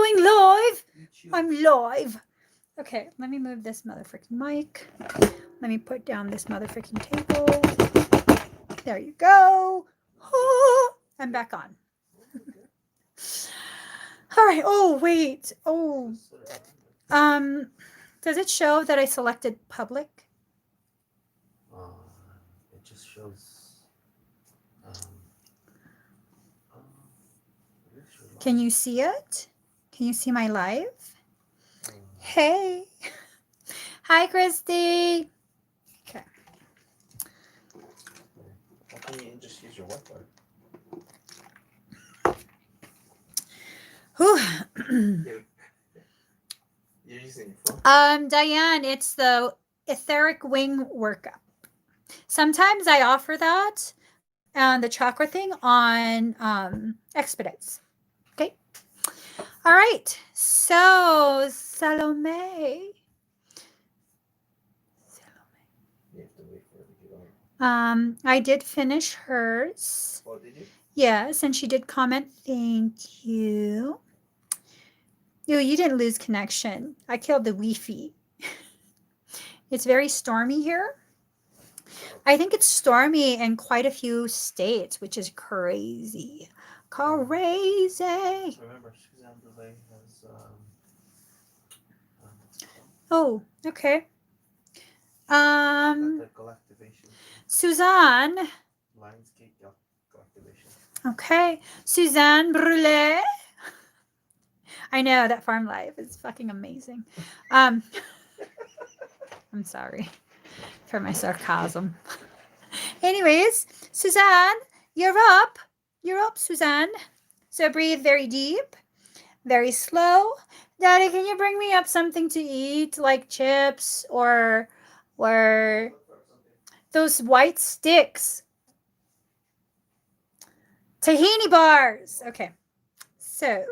going live. I'm live. Okay, let me move this motherfucking mic. Let me put down this motherfucking table. There you go. Oh, I'm back on. All right. Oh, wait. Oh. Does it show that I selected public? It just shows. Can you see it? Can you see my live? Hey. Hi, Christy. Okay. Why can't you just use your Wi-Fi? You're using your phone? Diane, it's the etheric wing workup. Sometimes I offer that and the chakra thing on expedites. Okay. All right. So Salome. You have to wait for it to get on. I did finish hers. Oh, did you? Yes, and she did comment, thank you. You didn't lose connection. I killed the Wi-Fi. It's very stormy here. I think it's stormy in quite a few states, which is crazy. Crazy. Remember, Suzanne Delay has. Oh, okay. The collectivation. Suzanne. Lionsgate collectivation. Okay. Suzanne Brûlé. I know that farm life is fucking amazing. I'm sorry for my sarcasm. Anyways, Suzanne, you're up. You're up, Suzanne. So breathe very deep, very slow. Daddy, can you bring me up something to eat, like chips or those white sticks? Tahini bars. Okay. So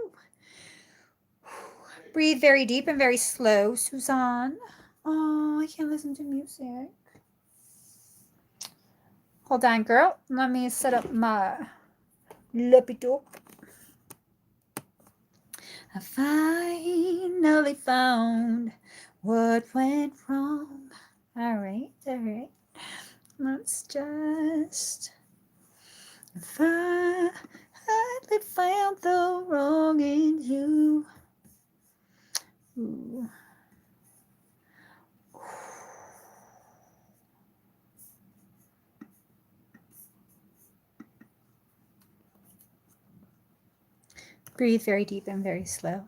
breathe very deep and very slow, Suzanne. Oh, I can't listen to music. Hold on, girl. Let me set up my laptop. I finally found what went wrong. All right. Let's just finally found the wrong in you. Ooh. Breathe very deep and very slow.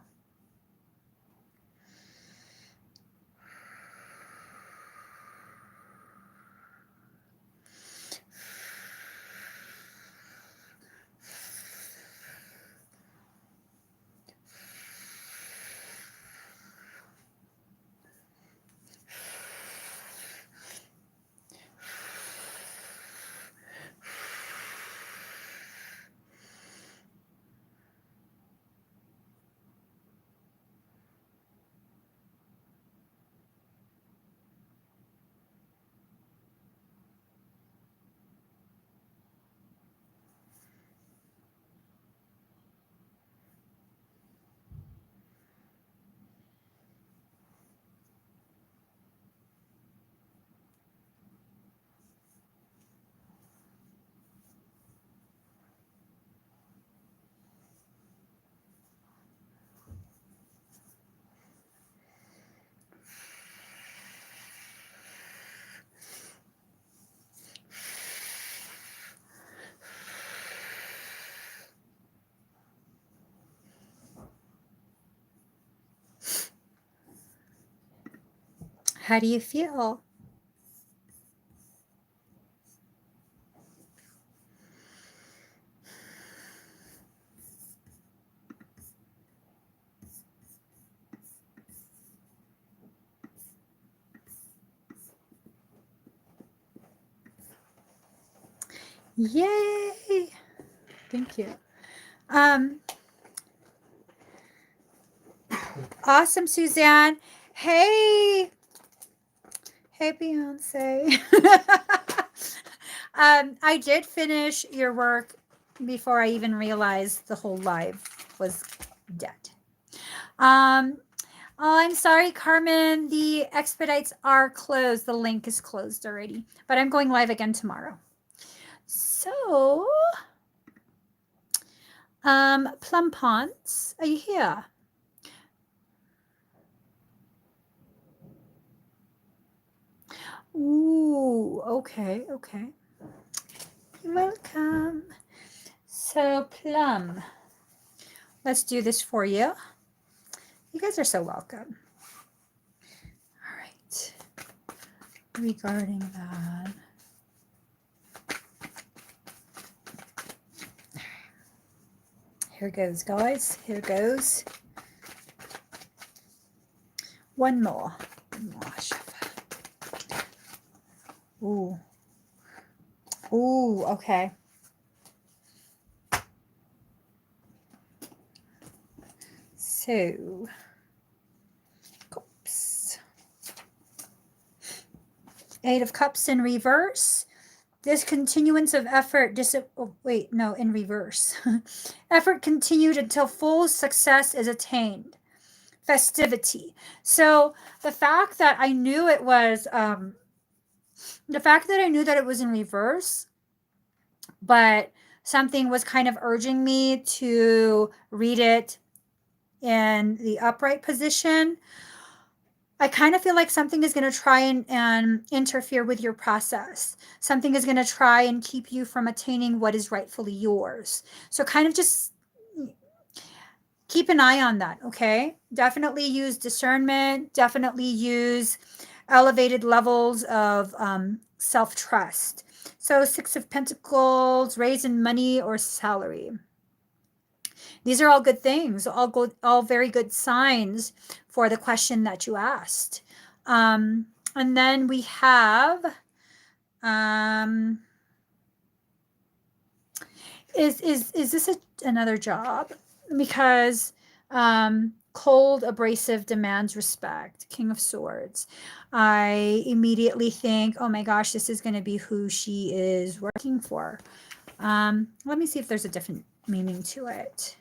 How do you feel? Yay! Thank you. Awesome, Suzanne. Hey, Beyonce. I did finish your work before I even realized the whole live was dead. Oh, I'm sorry, Carmen. The expedites are closed. The link is closed already, but I'm going live again tomorrow. So, Plum Ponce, are you here? Ooh, okay, okay. You're welcome. So, Plum, let's do this for you. You guys are so welcome. All right. Regarding that. Here goes, guys. Here goes. One more. Ooh. Ooh, okay. So, cups. 8 of Cups in reverse. Discontinuance of effort. In reverse. Effort continued until full success is attained. Festivity. So the fact that I knew it was, in reverse, but something was kind of urging me to read it in the upright position, I kind of feel like something is going to try and interfere with your process. Something is going to try and keep you from attaining what is rightfully yours. So kind of just keep an eye on that, okay? Definitely use discernment. Definitely use elevated levels of self-trust. So 6 of Pentacles, raise in money or salary. These are all good things, all very good signs for the question that you asked. And then we have, is this another job? Because cold, abrasive demands respect. King of Swords. I immediately think, oh my gosh, this is going to be who she is working for. Let me see if there's a different meaning to it.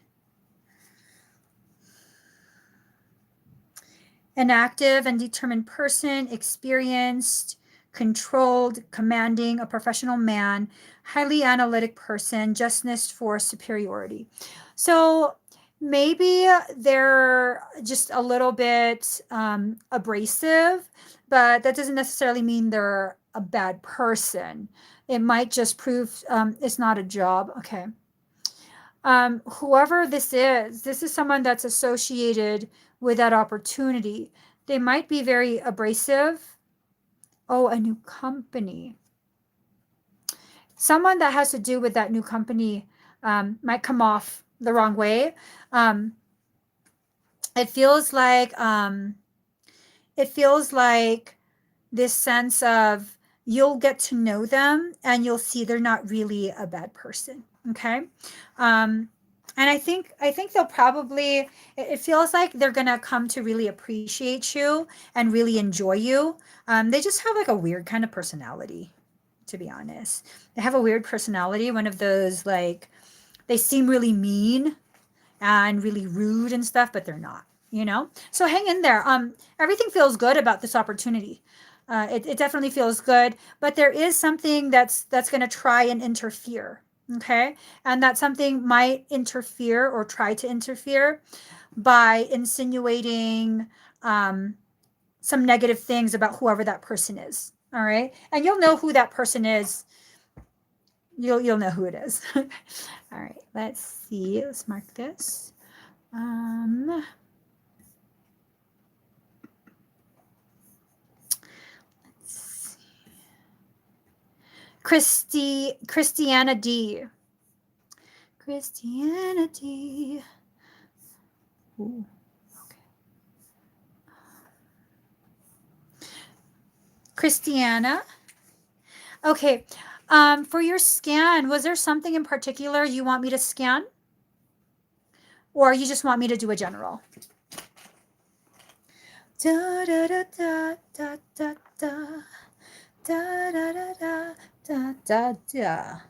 An active and determined person, experienced, controlled, commanding, a professional man, highly analytic person, justness for superiority. So maybe they're just a little bit abrasive, but that doesn't necessarily mean they're a bad person. It might just prove it's not a job. Okay. Whoever this is someone that's associated with that opportunity. They might be very abrasive. Oh, a new company. Someone that has to do with that new company might come off the wrong way. It feels like this sense of you'll get to know them and you'll see they're not really a bad person. Okay. And I think they'll probably, it feels like they're going to come to really appreciate you and really enjoy you. They just have like a weird kind of personality, to be honest. They have a weird personality. One of those, like, they seem really mean and really rude and stuff, but they're not, you know? So hang in there. Everything feels good about this opportunity. It definitely feels good, but there is something that's going to try and interfere. Okay. And that something might interfere or try to interfere by insinuating some negative things about whoever that person is. All right. And you'll know who that person is. You'll know who it is. All right. Let's see. Let's mark this. Christiana D. Christiana D. Ooh, okay. Christiana. Okay. For your scan, was there something in particular you want me to scan? Or you just want me to do a general? Da da da da da da da da da da da da da.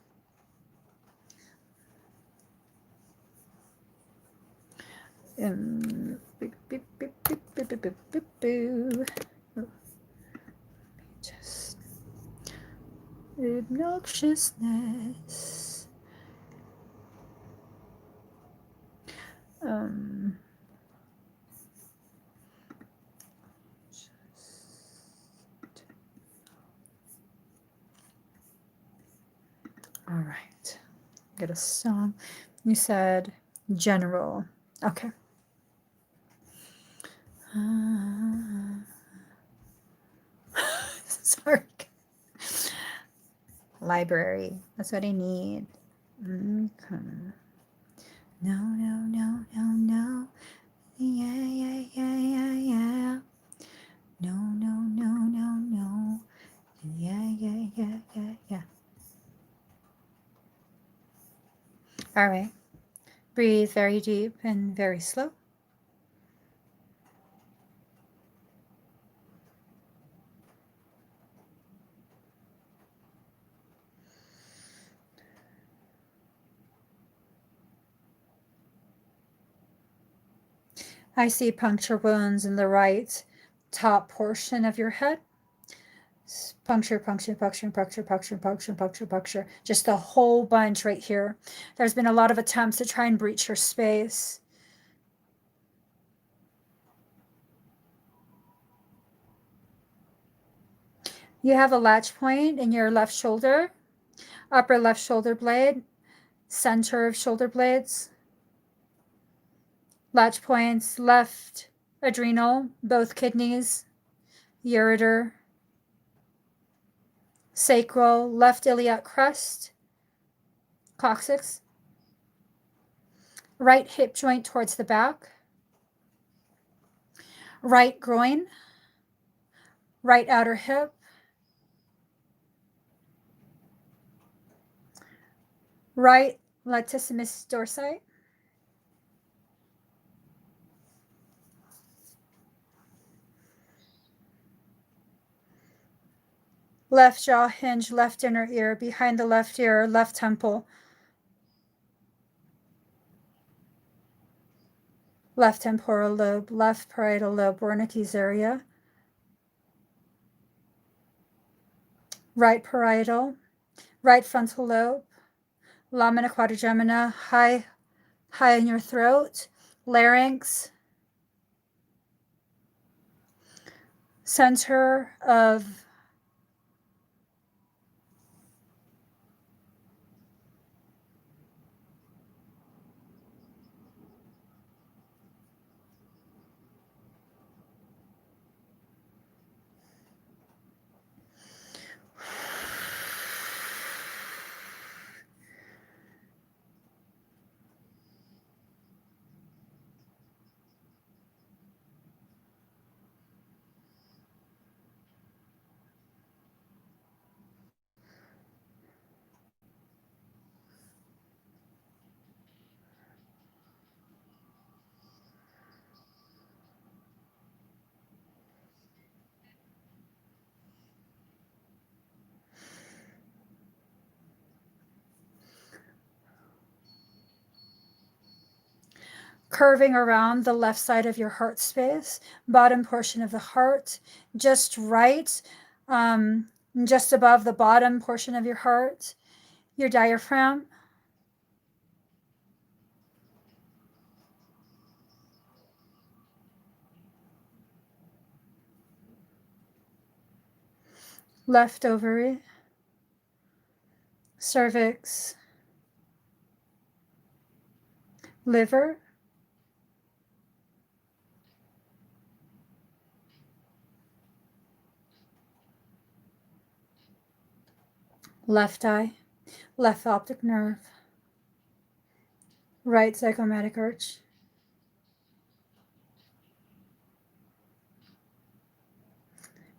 boo, boo, boo. Just obnoxiousness. All right. Get a song. You said general. Okay. Sorry. Library. That's what I need. Okay. No, no, no, no, no. Yeah, yeah, yeah, yeah, yeah. No, no, no, no, no. Yeah, yeah, yeah, yeah, yeah. All right. Breathe very deep and very slow. I see puncture wounds in the right top portion of your head. Puncture, puncture, puncture, puncture, puncture, puncture, puncture, puncture. Just a whole bunch right here. There's been a lot of attempts to try and breach your space. You have a latch point in your left shoulder, upper left shoulder blade, center of shoulder blades. Latch points, left adrenal, both kidneys, ureter, sacral, left iliac crest, coccyx, right hip joint towards the back, right groin, right outer hip, right latissimus dorsi, left jaw hinge, left inner ear, behind the left ear, left temple, left temporal lobe, left parietal lobe, Wernicke's area, right parietal, right frontal lobe, lamina quadrigemina, high in your throat, larynx, center of curving around the left side of your heart space, bottom portion of the heart, just right, just above the bottom portion of your heart, your diaphragm. Left ovary, cervix, liver, left eye, left optic nerve, right zygomatic arch,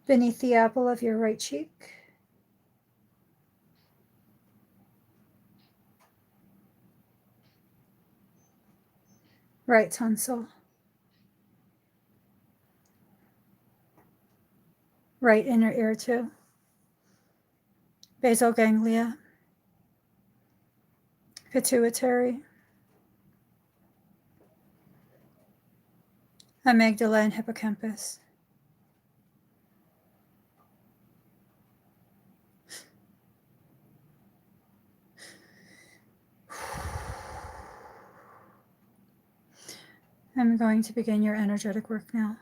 beneath the apple of your right cheek, right tonsil, right inner ear too, basal ganglia, pituitary, amygdala and hippocampus. I'm going to begin your energetic work now.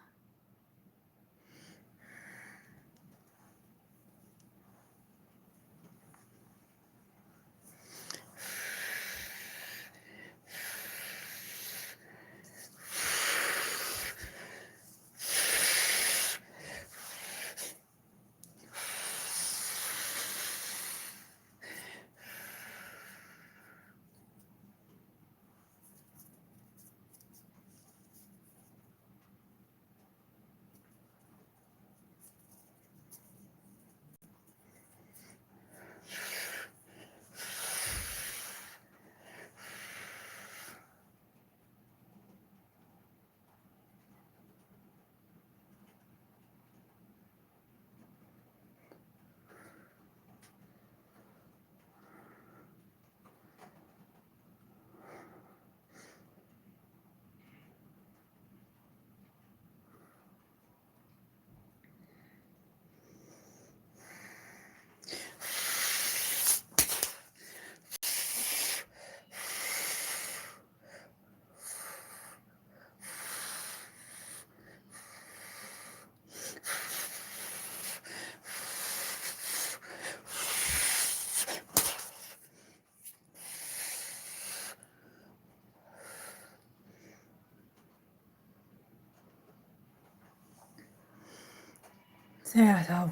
Thereto,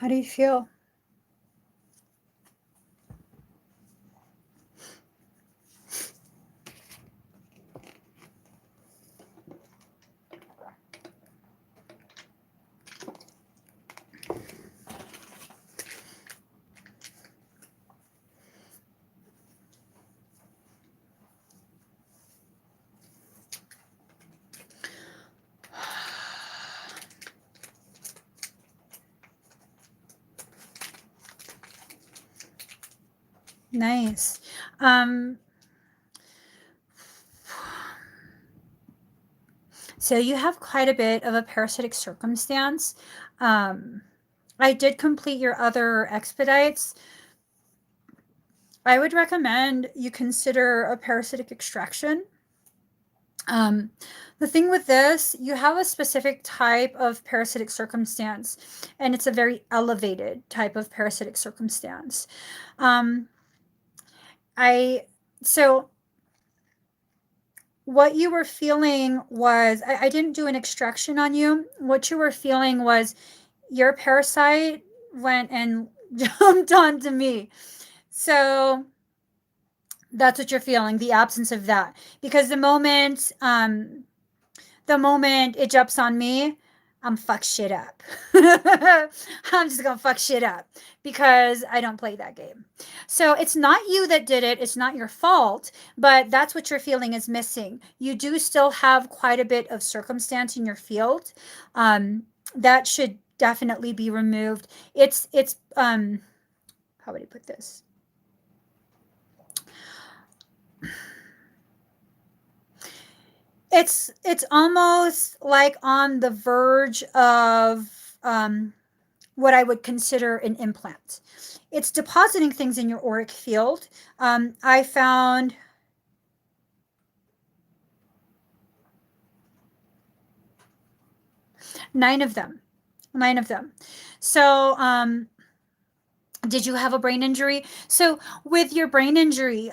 How do you feel? Nice. So you have quite a bit of a parasitic circumstance. I did complete your other expedites. I would recommend you consider a parasitic extraction. The thing with this, you have a specific type of parasitic circumstance, and it's a very elevated type of parasitic circumstance. So what you were feeling was, I didn't do an extraction on you. What you were feeling was your parasite went and jumped onto me. So that's what you're feeling, the absence of that. Because the moment it jumps on me, I'm fuck shit up. I'm just gonna fuck shit up because I don't play that game. So it's not you that did it. It's not your fault, but that's what you're feeling is missing. You do still have quite a bit of circumstance in your field. That should definitely be removed. It's how would I put this? It's almost like on the verge of what I would consider an implant. It's depositing things in your auric field. I found nine of them. So, did you have a brain injury? So with your brain injury,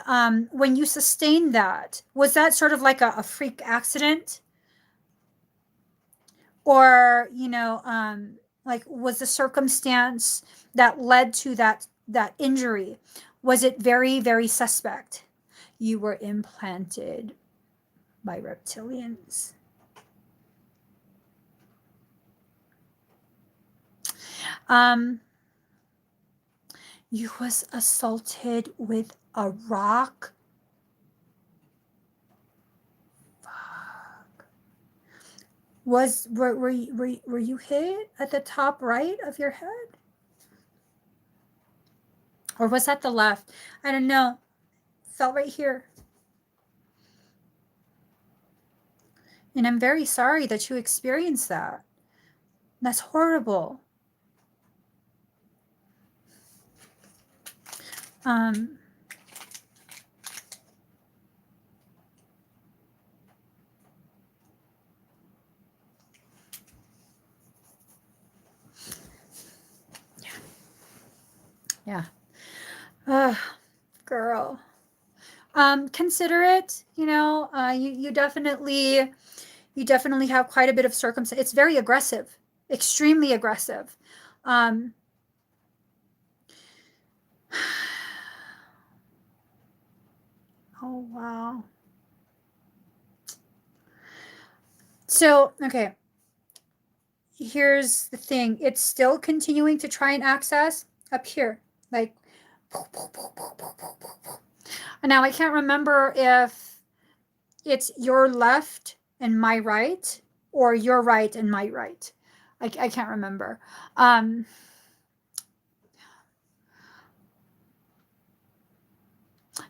when you sustained that, was that sort of like a freak accident? Or, like, was the circumstance that led to that injury, was it very, very suspect? You were implanted by reptilians. You was assaulted with a rock. Fuck. Were you hit at the top right of your head? Or was that the left? I don't know. Felt right here. And I'm very sorry that you experienced that. That's horrible. Yeah. Girl. Consider it, you definitely have quite a bit of circumstance. It's very aggressive, extremely aggressive. Oh, wow. So, okay. Here's the thing. It's still continuing to try and access up here. Like, now I can't remember if it's your left and my right, or your right and my right. I can't remember.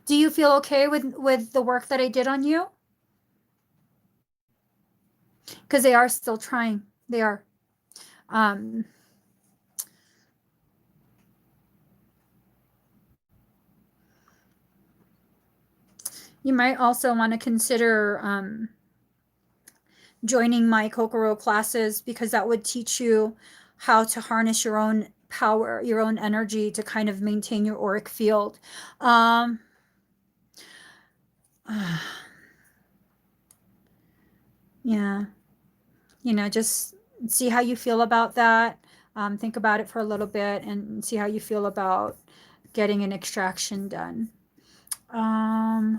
Do you feel okay with the work that I did on you? Because they are still trying. They are. You might also want to consider joining my Kokoro classes, because that would teach you how to harness your own power, your own energy, to kind of maintain your auric field. Yeah. Just see how you feel about that. Think about it for a little bit and see how you feel about getting an extraction done. Okay.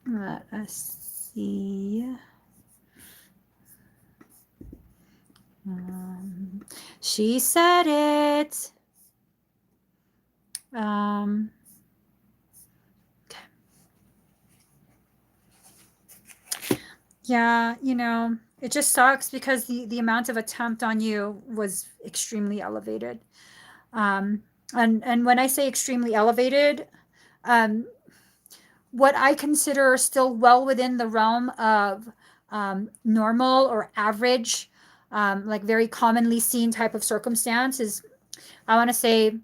Let us see. She said it. Okay. Yeah, it just sucks because the amount of attempt on you was extremely elevated. And when I say extremely elevated, what I consider still well within the realm of normal or average, like very commonly seen type of circumstance, is, I want to say,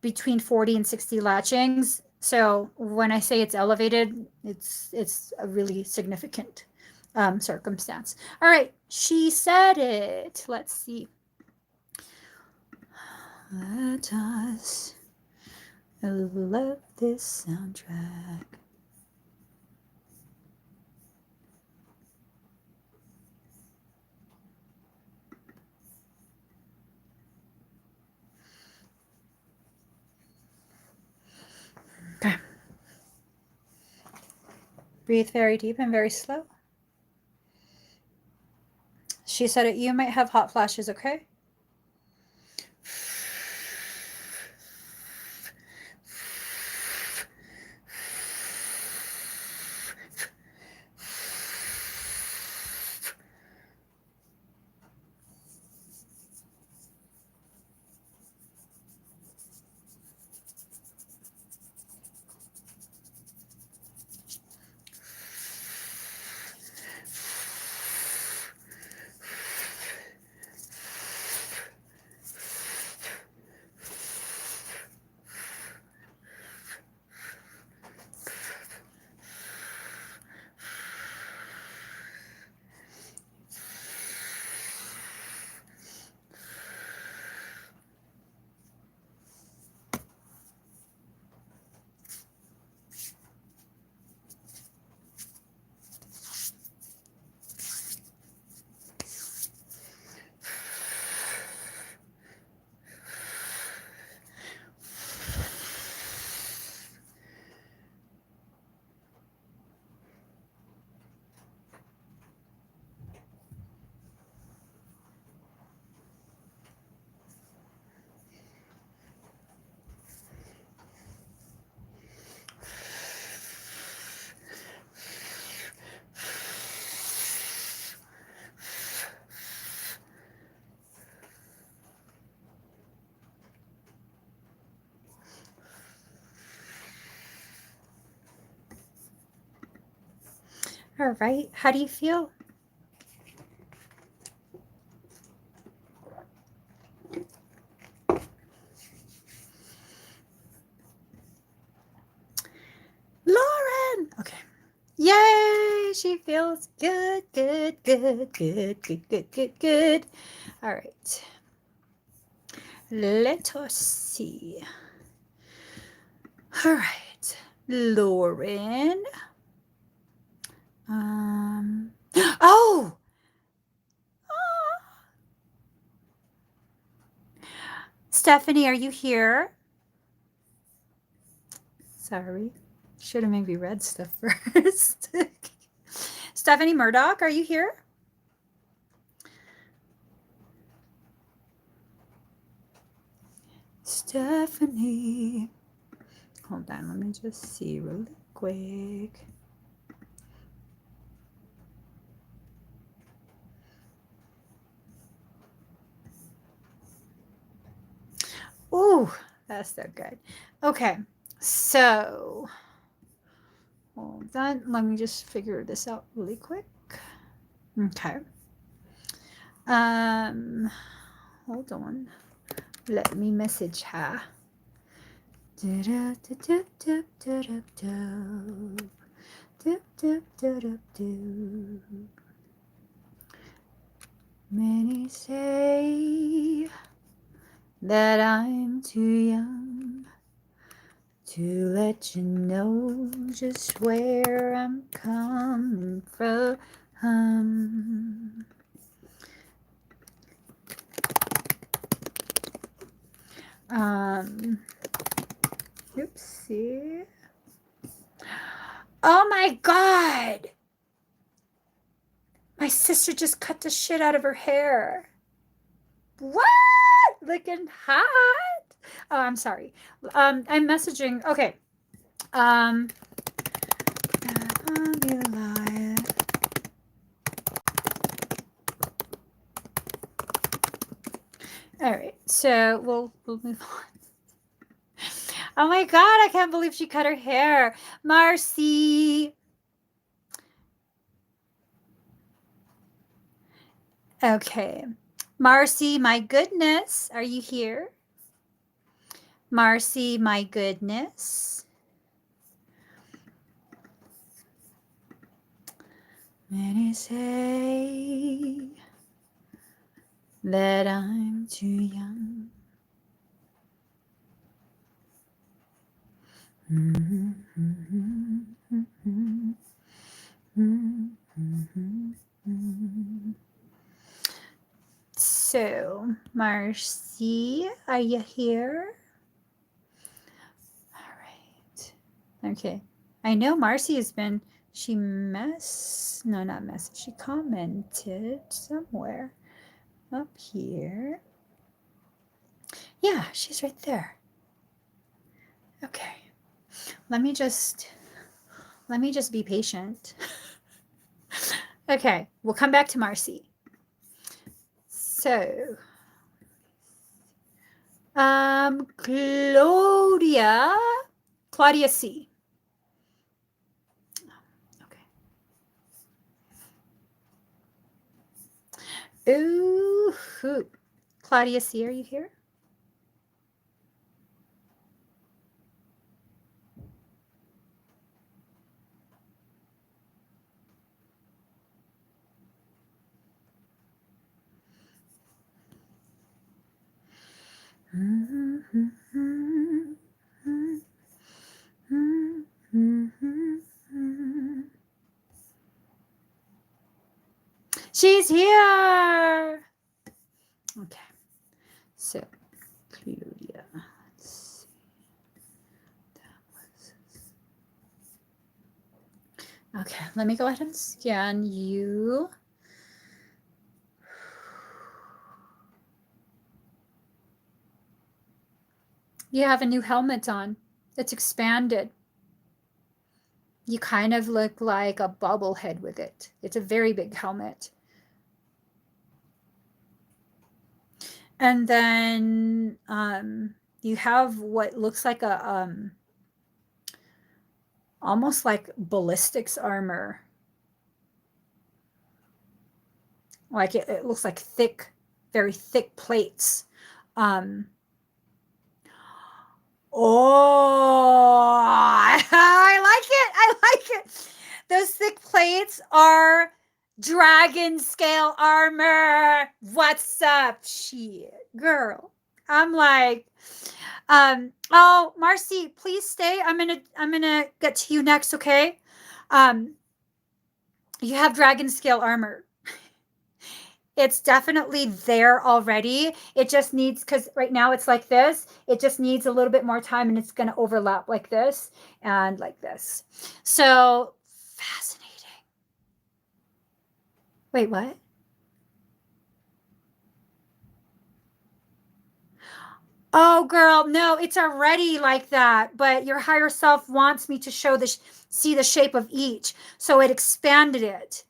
between 40 and 60 latchings. So when I say it's elevated, it's a really significant circumstance. All right, she said it. Let's see. Let us love this soundtrack. Okay. Breathe very deep and very slow. She said it. You might have hot flashes, okay? All right. How do you feel? Lauren. Okay. Yay! She feels good, good, good, good, good, good, good, good. All right. Let us see. All right. Lauren. Oh! Stephanie, are you here? Sorry. Should have maybe read stuff first. Stephanie Murdoch, are you here? Stephanie. Hold on, let me just see really quick. Ooh, that's so good. Okay, so hold on. Let me just figure this out really quick. Okay. Hold on. Let me message her. Many say that I'm too young to let you know just where I'm coming from. Oopsie. Oh my God! My sister just cut the shit out of her hair. What? Looking hot? Oh, I'm sorry. I'm messaging. Okay. All right. So we'll move on. Oh my God, I can't believe she cut her hair. Marcy. Okay. Marcy, my goodness. Are you here? Marcy, my goodness. Many say that I'm too young. So, Marcy, are you here? All right. Okay. I know Marcy has been, she commented somewhere up here. Yeah, she's right there. Okay. Let me just be patient. Okay, we'll come back to Marcy. So, Claudia C. Okay. Ooh, Claudia C, are you here? She's here. Okay. So, Claudia. Let's see. Okay, let me go ahead and scan you. You have a new helmet on. It's expanded. You kind of look like a bobblehead with it. It's a very big helmet. And then you have what looks like a almost like ballistics armor Like it looks like thick, very thick plates. Oh, I like it. I like it. Those thick plates are dragon scale armor. What's up, shit, girl? I'm like, oh, Marcy, please stay. I'm gonna get to you next, okay? You have dragon scale armor. It's definitely there already. It just needs, because right now it's like this, it just needs a little bit more time, and it's going to overlap like this and like this. So fascinating. Wait, what? Oh, girl, no, it's already like that, but your higher self wants me to show this, see the shape of each, so it expanded it.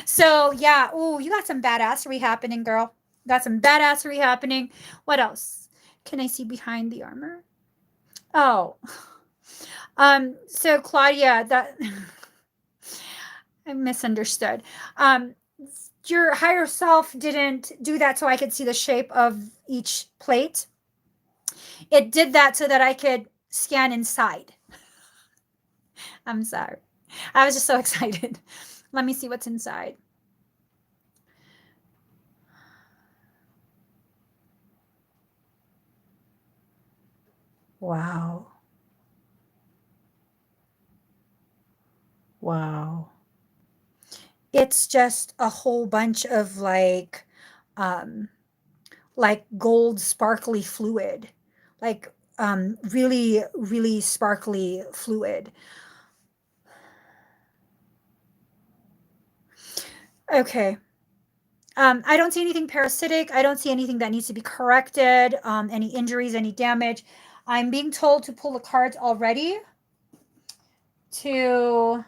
So yeah, oh, you got some badassery happening, girl. Got some badassery happening. What else can I see behind the armor? Oh, so Claudia, that I misunderstood. Your higher self didn't do that so I could see the shape of each plate. It did that so that I could scan inside. I'm sorry. I was just so excited. Let me see what's inside. Wow. Wow. It's just a whole bunch of like gold sparkly fluid, like really, really sparkly fluid. Okay. I don't see anything parasitic. I don't see anything that needs to be corrected, any injuries, any damage. I'm being told to pull the cards already to,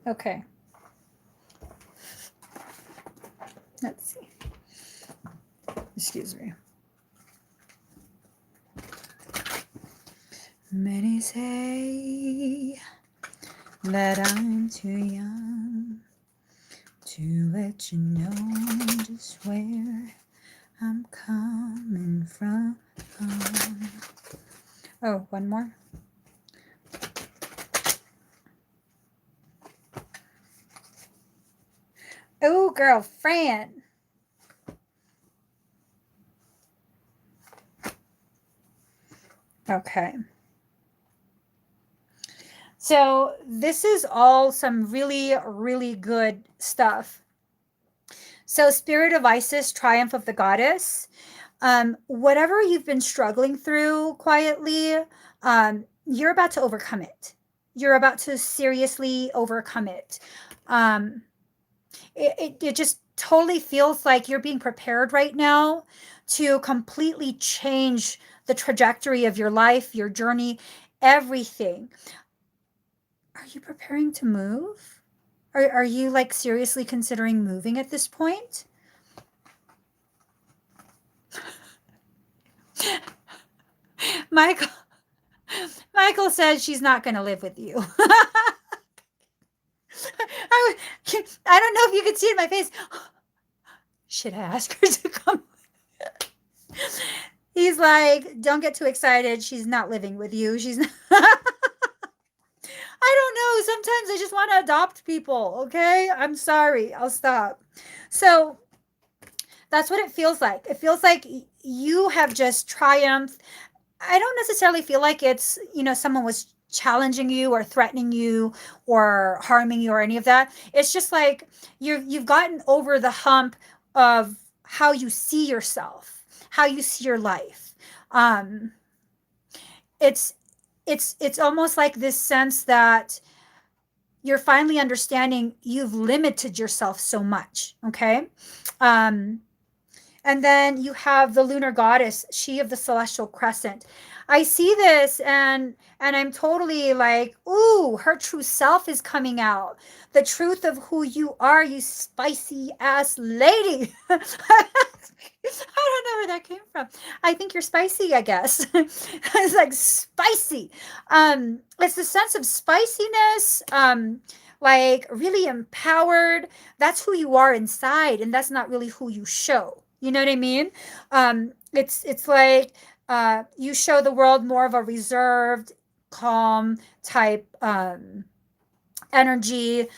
okay. Let's see. Excuse me. Many say that I'm too young to let you know just where I'm coming from. Oh, one more. Oh, girlfriend. Okay. So this is all some really, really good stuff. So Spirit of Isis, Triumph of the Goddess. Whatever you've been struggling through quietly, you're about to overcome it. You're about to seriously overcome it. It just totally feels like you're being prepared right now to completely change the trajectory of your life, your journey, everything. Are you preparing to move? Are you like seriously considering moving at this point? Michael says she's not going to live with you. I don't know if you could see it in my face. Should I ask her to come? He's like, don't get too excited. She's not living with you. She's not. I don't know. Sometimes I just want to adopt people. Okay. I'm sorry. I'll stop. So that's what it feels like. It feels like you have just triumphed. I don't necessarily feel like it's, someone was challenging you or threatening you or harming you or any of that. It's just like you've gotten over the hump of how you see yourself, how you see your life. It's almost like this sense that you're finally understanding you've limited yourself so much. Okay. And then you have the lunar goddess, she of the celestial crescent. I see this and I'm totally like, ooh, her true self is coming out. The truth of who you are, you spicy ass lady. I don't know where that came from. I think you're spicy, I guess. It's like spicy. It's the sense of spiciness, like really empowered. That's who you are inside, and that's not really who you show. You know what I mean? It's like you show the world more of a reserved, calm type energy.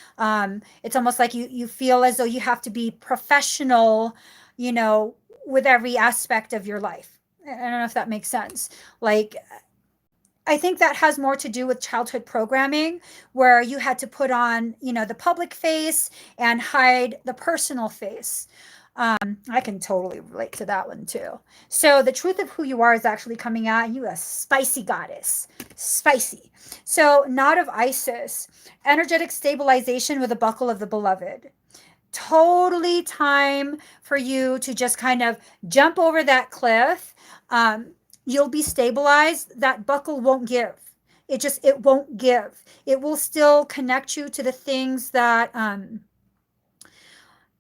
It's almost like you feel as though you have to be professional, you know, with every aspect of your life. I don't know if that makes sense. Like, I think that has more to do with childhood programming, where you had to put on, you know, the public face and hide the personal face. I can totally relate to that one too. So the truth of who you are is actually coming out. You a spicy goddess, spicy. So knot of Isis, energetic stabilization with a buckle of the beloved. Totally time for you to just kind of jump over that cliff. You'll be stabilized. That buckle won't give. It won't give. It will still connect you to the things that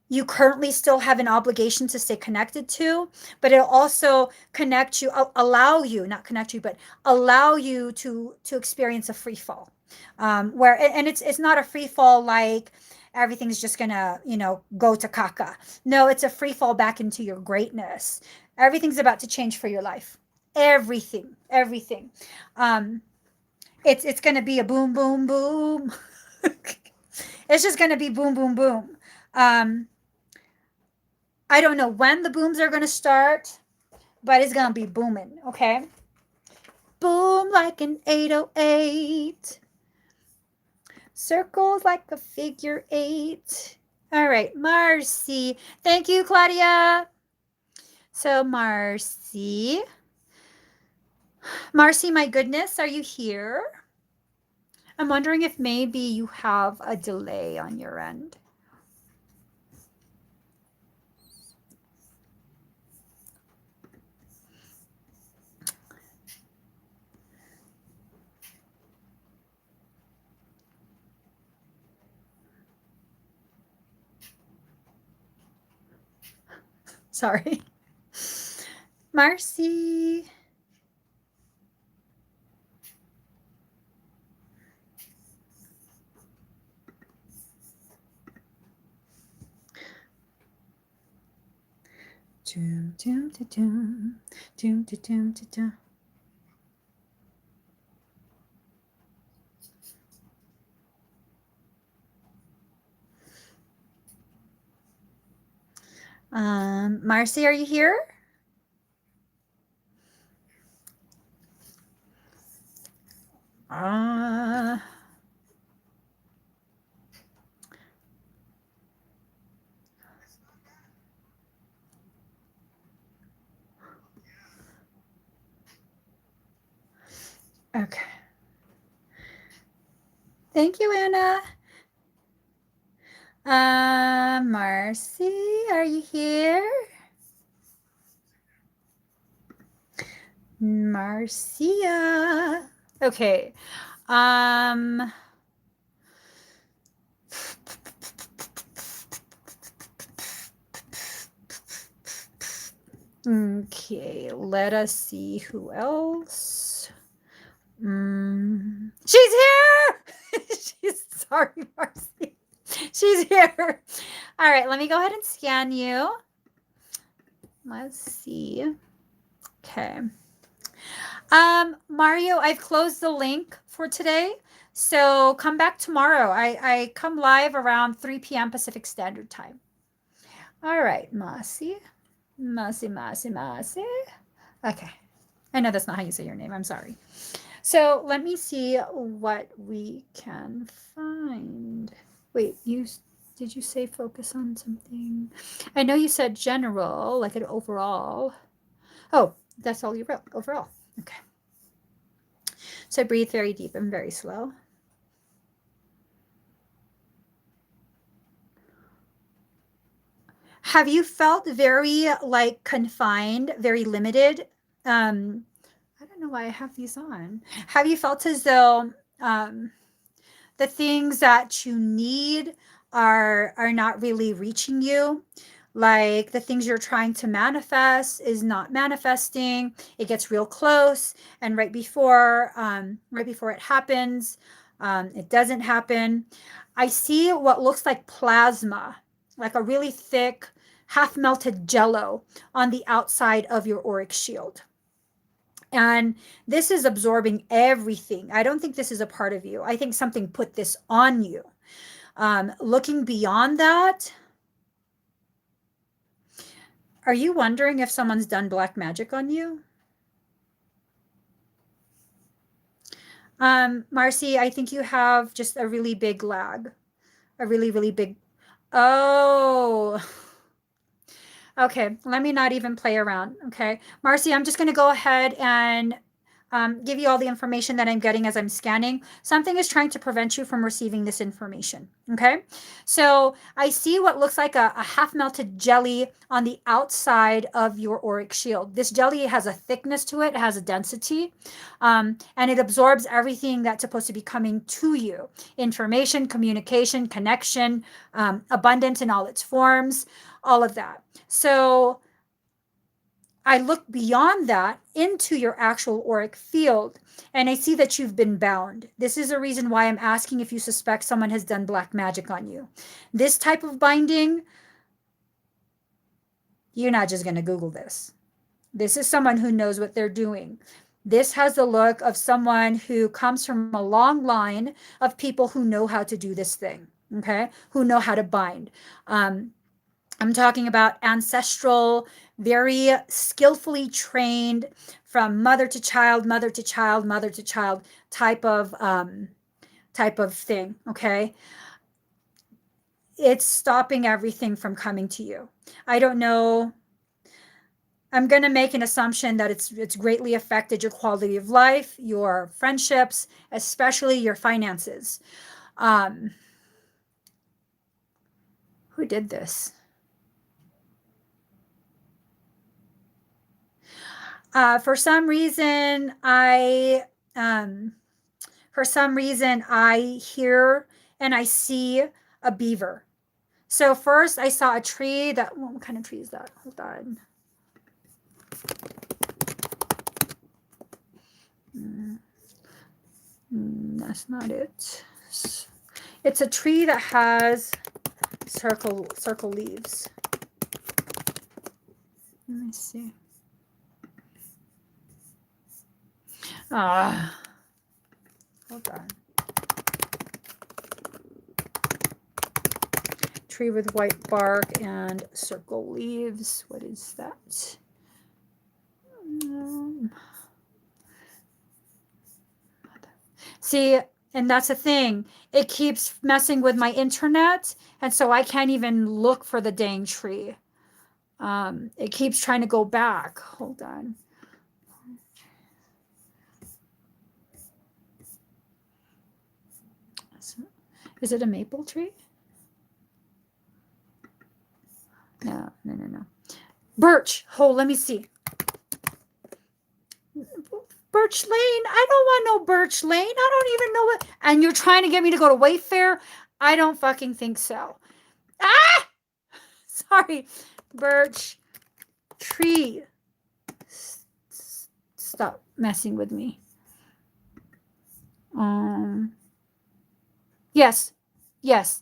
you currently still have an obligation to stay connected to, but it'll also connect you, allow you, not connect you, but allow you to experience a free fall. Where and it's not a free fall like everything's just gonna, you know, go to caca. No, it's a free fall back into your greatness. Everything's about to change for your life. Everything. It's gonna be a boom, boom, boom. It's just gonna be boom, boom, boom. I don't know when the booms are gonna start, but it's gonna be booming, okay? Boom like an 808. Circles like a figure 8. All right, Marcy. Thank you, Claudia. So, Marcy, my goodness, are you here? I'm wondering if maybe you have a delay on your end. Sorry. Marcy. Doom, doom, doom, doom, doom, doom, doom. Marcy, are you here? Okay. Thank you, Anna. Marcy, are you here? Marcia. Okay. Okay, let us see who else. She's here! She's sorry, Marcy. She's here. All right, let me go ahead and scan you. Let's see. Okay. Mario, I've closed the link for today. So come back tomorrow. I come live around 3 p.m. Pacific Standard Time. All right, Masi. Okay. I know that's not how you say your name. I'm sorry. So let me see what we can find. Wait, did you say focus on something? I know you said general, like an overall. Oh, that's all you wrote, overall. Okay. So breathe very deep and very slow. Have you felt very like confined, very limited? I don't know why I have these on. Have you felt as though the things that you need are not really reaching you? Like the things you're trying to manifest is not manifesting. It gets real close, and right before it happens, It doesn't happen. I see what looks like plasma, like a really thick, half melted jello on the outside of your auric shield. And this is absorbing everything. I don't think this is a part of you. I think something put this on you. Looking beyond that, are you wondering if someone's done black magic on you? Marcy, I think you have just a really big lag. A really, really big. Oh. Okay, let me not even play around. Okay, Marcy, I'm just going to go ahead and give you all the information that I'm getting as I'm scanning. Something is trying to prevent you from receiving this information. Okay, so I see what looks like a half melted jelly on the outside of your auric shield. This jelly has a thickness to it, it has a density, and it absorbs everything that's supposed to be coming to you: information, communication, connection, abundance in all its forms, all of that. So I look beyond that into your actual auric field, and I see that you've been bound. This is a reason why I'm asking if you suspect someone has done black magic on you. This type of binding, you're not just going to Google this. This is someone who knows what they're doing. This has the look of someone who comes from a long line of people who know how to do this thing, okay? Who know how to bind. I'm talking about ancestral, very skillfully trained from mother to child, mother to child, mother to child type of thing, okay? It's stopping everything from coming to you. I don't know. I'm going to make an assumption that it's greatly affected your quality of life, your friendships, especially your finances. Who did this? For some reason, I hear and I see a beaver. So first I saw a tree that, what kind of tree is that? Hold on. That's not it. It's a tree that has circle leaves. Let me see. Hold on. Tree with white bark and circle leaves. What is that? See, and that's the thing. It keeps messing with my internet, and so I can't even look for the dang tree. It keeps trying to go back. Hold on. Is it a maple tree? No. Birch. Oh, let me see. Birch Lane. I don't want no Birch Lane. I don't even know what. And you're trying to get me to go to Wayfair? I don't fucking think so. Ah! Sorry. Birch tree. Stop messing with me. Yes,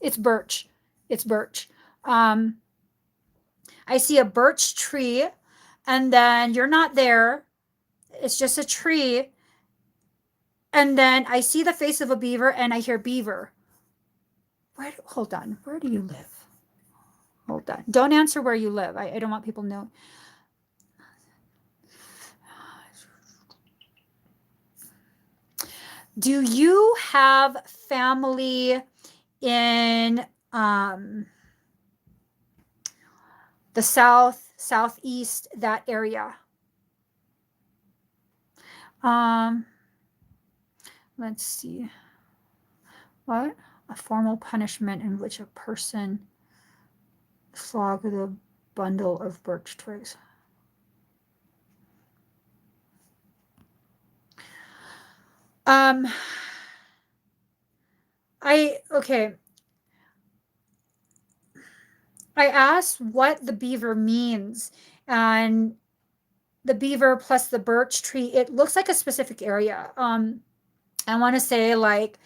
it's birch. It's birch. I see a birch tree, and then you're not there. It's just a tree. And then I see the face of a beaver, and I hear beaver. Hold on. Where do you live? Hold on. Don't answer where you live. I don't want people to know. Do you have family in the southeast, that area? Let's see. What? A formal punishment in which a person flogged with a bundle of birch twigs. Okay. I asked what the beaver means, and the beaver plus the birch tree, it looks like a specific area. I want to say like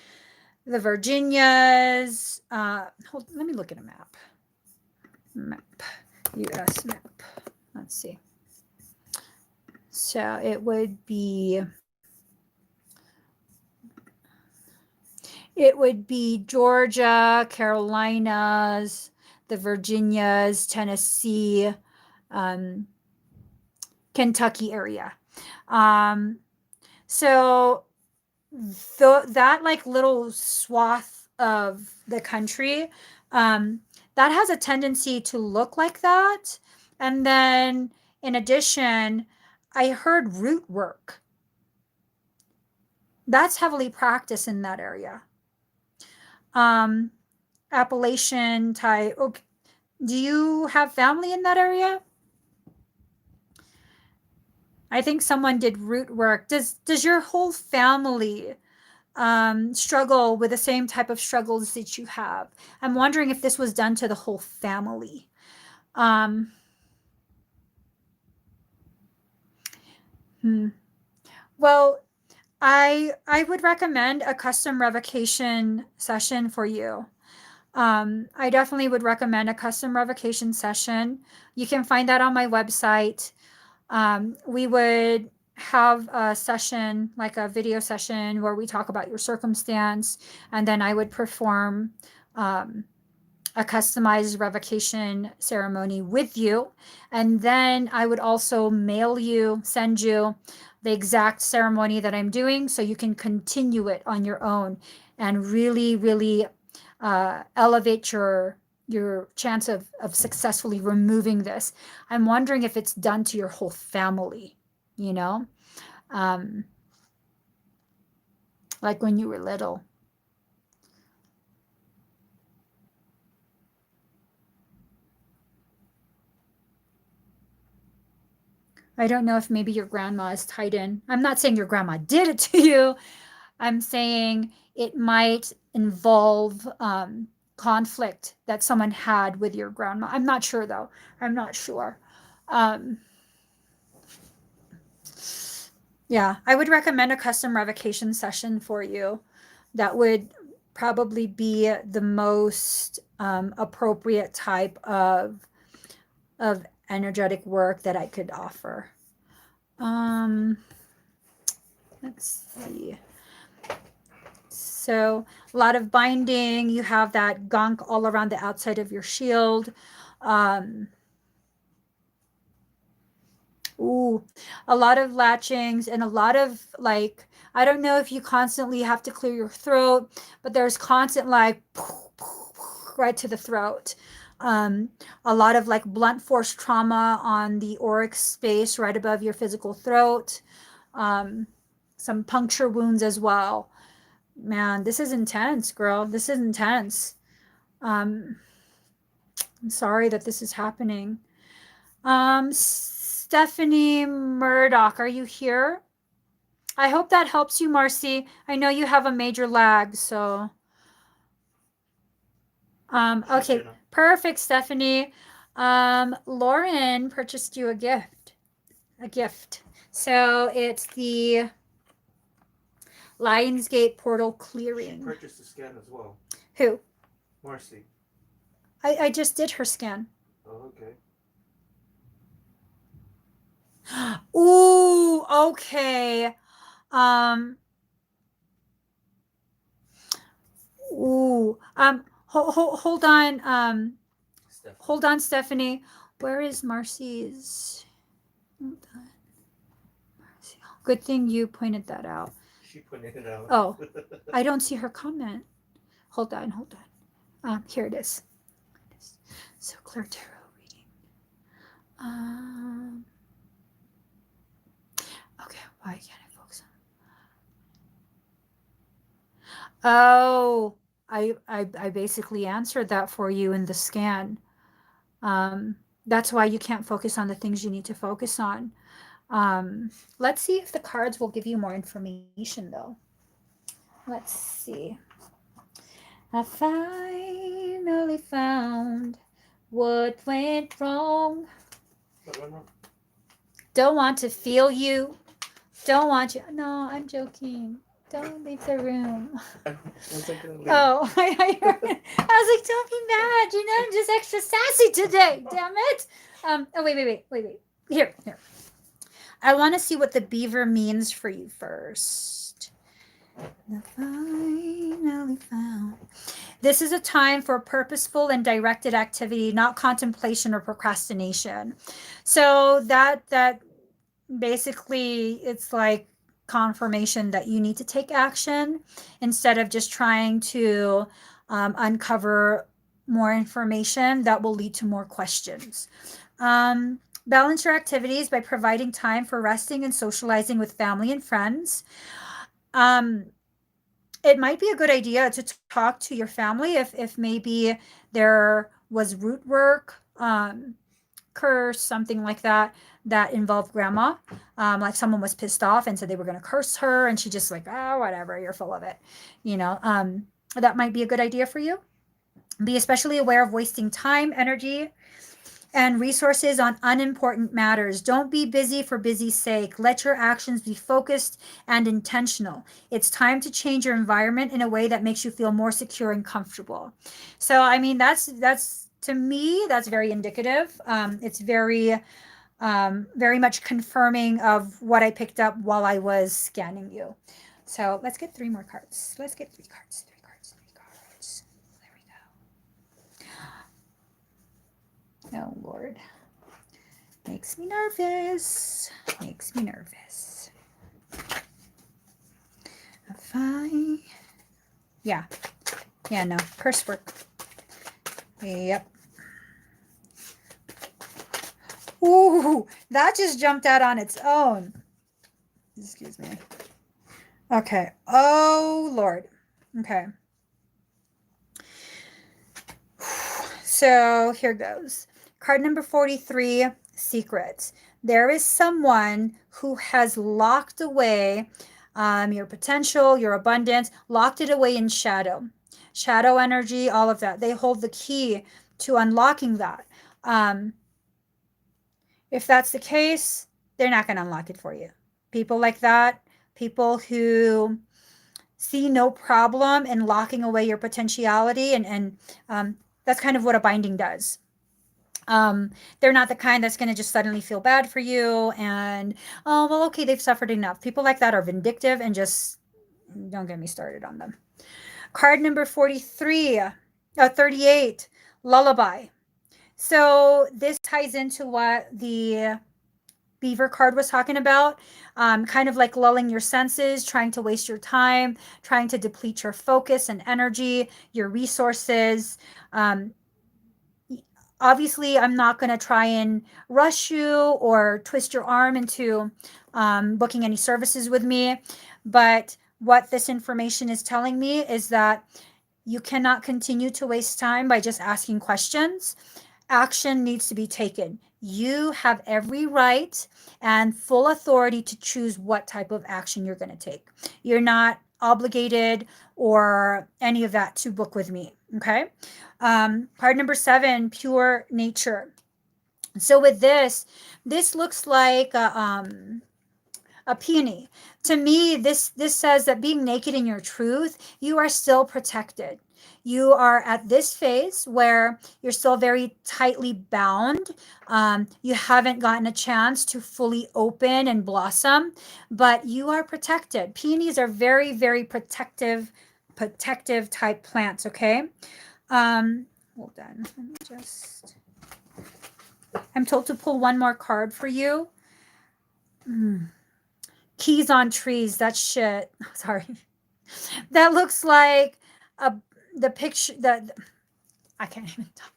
the Virginias. Let me look at a map. U.S. map. Let's see. So it would be Georgia, Carolinas, the Virginias, Tennessee, Kentucky area. So that like little swath of the country, that has a tendency to look like that. And then in addition, I heard root work. That's heavily practiced in that area. Appalachian type. Okay. Do you have family in that area? I think someone did root work. Does your whole family struggle with the same type of struggles that you have? I'm wondering if this was done to the whole family. Well, I would recommend a custom revocation session for you. I definitely would recommend a custom revocation session. You can find that on my website. We would have a session, like a video session, where we talk about your circumstance, and then I would perform a customized revocation ceremony with you. And then I would also send you the exact ceremony that I'm doing so you can continue it on your own and really, really elevate your chance of successfully removing this. I'm wondering if it's done to your whole family, like when you were little. I don't know if maybe your grandma is tied in. I'm not saying your grandma did it to you. I'm saying it might involve conflict that someone had with your grandma. I'm not sure, though. I'm not sure. Yeah, I would recommend a custom revocation session for you. That would probably be the most appropriate type of energetic work that I could offer. Let's see. So a lot of binding. You have that gunk all around the outside of your shield. A lot of latchings and a lot of like, I don't know if you constantly have to clear your throat, but there's constant like right to the throat. A lot of like blunt force trauma on the auric space right above your physical throat. Some puncture wounds as well. Man, this is intense, girl. This is intense. I'm sorry that this is happening. Stephanie Murdoch, are you here? I hope that helps you, Marcy. I know you have a major lag, so. Okay, perfect, Stephanie. Lauren purchased you a gift. So it's the Lionsgate portal clearing. She purchased the scan as well. Who? Marcy. I just did her scan. Oh, okay. Ooh, okay. Hold on. Hold on, Stephanie. Where is Marcy's? Hold on. Marcy. Good thing you pointed that out. She pointed it out. Oh, I don't see her comment. Hold on. Here it is. So clear tarot reading. Okay, why can't I focus on? Oh, I basically answered that for you in the scan. That's why you can't focus on the things you need to focus on. Let's see if the cards will give you more information, though. Let's see. I finally found what went wrong. Don't want to feel you. Don't want you. No, I'm joking. Don't leave the room. What's I gonna leave? Oh, I was like, don't be mad. You know, I'm just extra sassy today. Damn it. Oh, wait. Here. I want to see what the beaver means for you first. Finally found. This is a time for purposeful and directed activity, not contemplation or procrastination. So that basically it's like confirmation that you need to take action instead of just trying to uncover more information that will lead to more questions. Balance your activities by providing time for resting and socializing with family and friends. It might be a good idea to talk to your family if maybe there was root work, curse, something like that involved grandma. Like someone was pissed off and said they were going to curse her, and she just like, oh, whatever, you're full of it. That might be a good idea for you. Be especially aware of wasting time, energy, and resources on unimportant matters. Don't be busy for busy's sake. Let your actions be focused and intentional. It's time to change your environment in a way that makes you feel more secure and comfortable. So, I mean, that's to me, that's very indicative. It's very much confirming of what I picked up while I was scanning you. So let's get 3 more cards. Let's get 3 cards. There we go. Oh, Lord. Makes me nervous. Fine. Yeah, no. Curse work. Yep. Ooh, that just jumped out on its own. Excuse me. Okay. Oh, Lord. Okay. So here goes. Card number 43, secrets. There is someone who has locked away your potential, your abundance, locked it away in shadow. Shadow energy, all of that. They hold the key to unlocking that. If that's the case, they're not going to unlock it for you. People like that, people who see no problem in locking away your potentiality, and that's kind of what a binding does. They're not the kind that's going to just suddenly feel bad for you and, oh, well, okay, they've suffered enough. People like that are vindictive, and just don't get me started on them. Card number 38, lullaby. So this ties into what the beaver card was talking about, kind of like lulling your senses, trying to waste your time, trying to deplete your focus and energy, your resources. Obviously, I'm not going to try and rush you or twist your arm into booking any services with me. But what this information is telling me is that you cannot continue to waste time by just asking questions. Action needs to be taken. You have every right and full authority to choose what type of action you're going to take. You're not obligated or any of that to book with me. Okay. Card number 7, pure nature. So with this looks like a peony. To me, this says that being naked in your truth, you are still protected. You are at this phase where you're still very tightly bound. You haven't gotten a chance to fully open and blossom, but you are protected. Peonies are very, very protective type plants, okay? Hold on. Let me just... I'm told to pull one more card for you. Keys on trees. That's shit. Sorry. That looks like the picture that I can't even talk.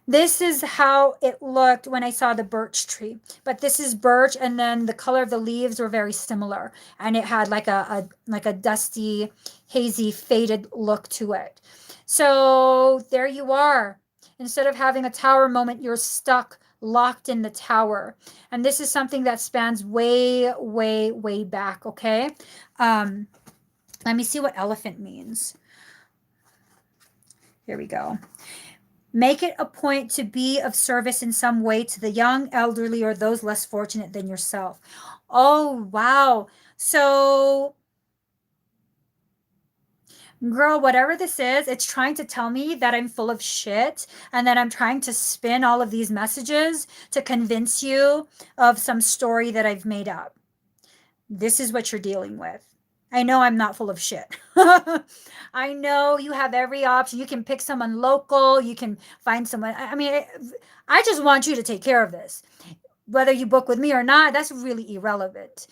This is how it looked when I saw the birch tree. But this is birch, and then the color of the leaves were very similar, and it had like a dusty, hazy, faded look to it. So there you are. Instead of having a tower moment, you're stuck, locked in the tower. And this is something that spans way, way, way back, okay? Let me see what elephant means. Here we go. Make it a point to be of service in some way to the young, elderly, or those less fortunate than yourself. Oh, wow. So Girl, whatever this is, it's trying to tell me that I'm full of shit and that I'm trying to spin all of these messages to convince you of some story that I've made up. This is what you're dealing with. I know I'm not full of shit. I know you have every option. You can pick someone local. You can find someone. I mean, I just want you to take care of this. Whether you book with me or not, that's really irrelevant.